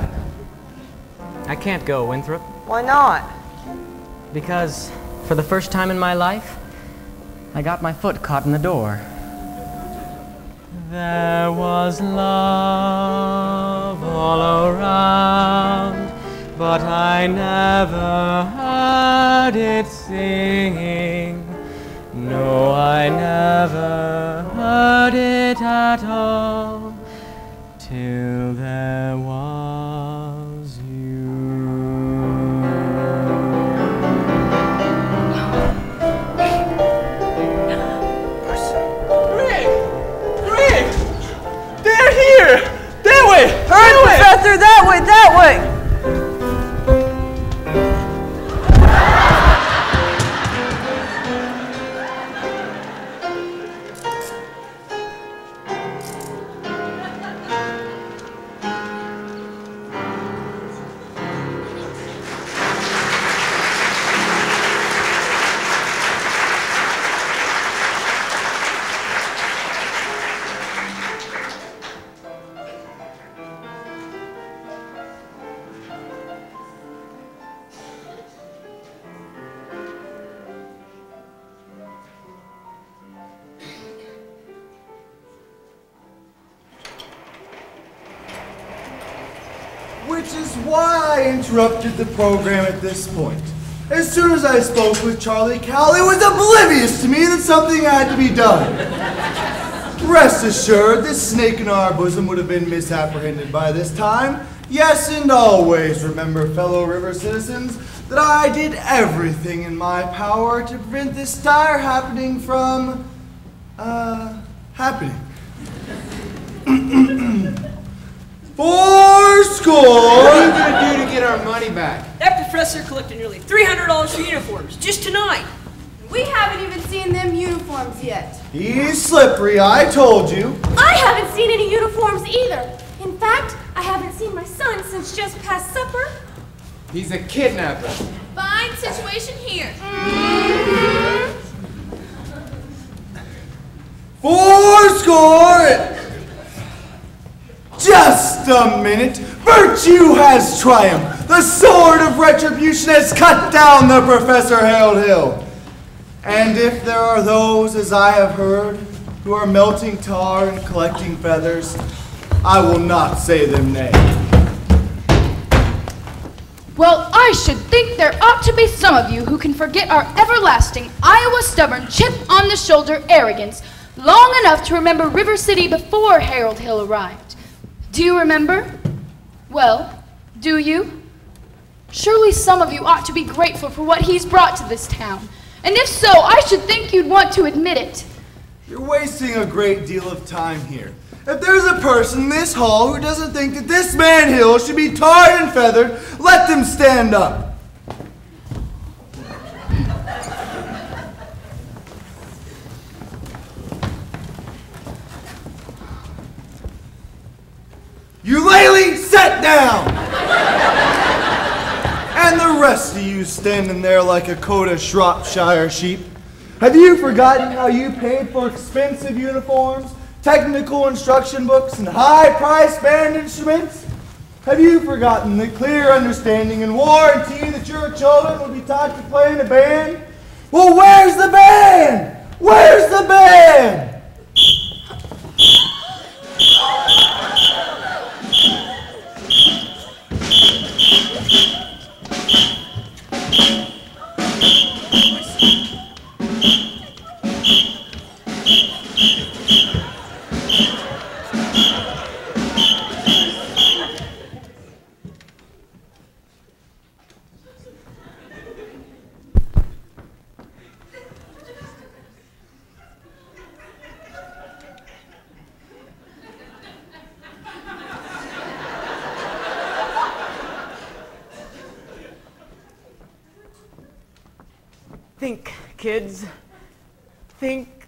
I can't go, Winthrop. Why not? Because, for the first time in my life, I got my foot caught in the door. There was love all around, but I never heard it singing. No, I never heard it at all, till there was you. Rick! They're here! That way! Hurry, Professor, that way, that way! Which is why I interrupted the program at this point. As soon as I spoke with Charlie Cal, it was oblivious to me that something had to be done. Rest assured, this snake in our bosom would have been misapprehended by this time. Yes, and always remember, fellow river citizens, that I did everything in my power to prevent this dire happening from, happening. 4 What are you going to do to get our money back? That professor collected nearly $300 for uniforms just tonight. We haven't even seen them uniforms yet. He's slippery, I told you. I haven't seen any uniforms either. In fact, I haven't seen my son since just past supper. He's a kidnapper. Fine situation here. 4 Just a minute. Virtue has triumphed. The sword of retribution has cut down the Professor Harold Hill. And if there are those, as I have heard, who are melting tar and collecting feathers, I will not say them nay. Well, I should think there ought to be some of you who can forget our everlasting Iowa stubborn chip on the shoulder arrogance long enough to remember River City before Harold Hill arrived. Do you remember? Well, do you? Surely some of you ought to be grateful for what he's brought to this town. And if so, I should think you'd want to admit it. You're wasting a great deal of time here. If there's a person in this hall who doesn't think that this man Hill should be tarred and feathered, let them stand up. Eulalie, sit down! And the rest of you standing there like a coat of Shropshire sheep. Have you forgotten how you paid for expensive uniforms, technical instruction books, and high-priced band instruments? Have you forgotten the clear understanding and warranty that your children will be taught to play in a band? Well, where's the band? Where's the band? Think, kids. Think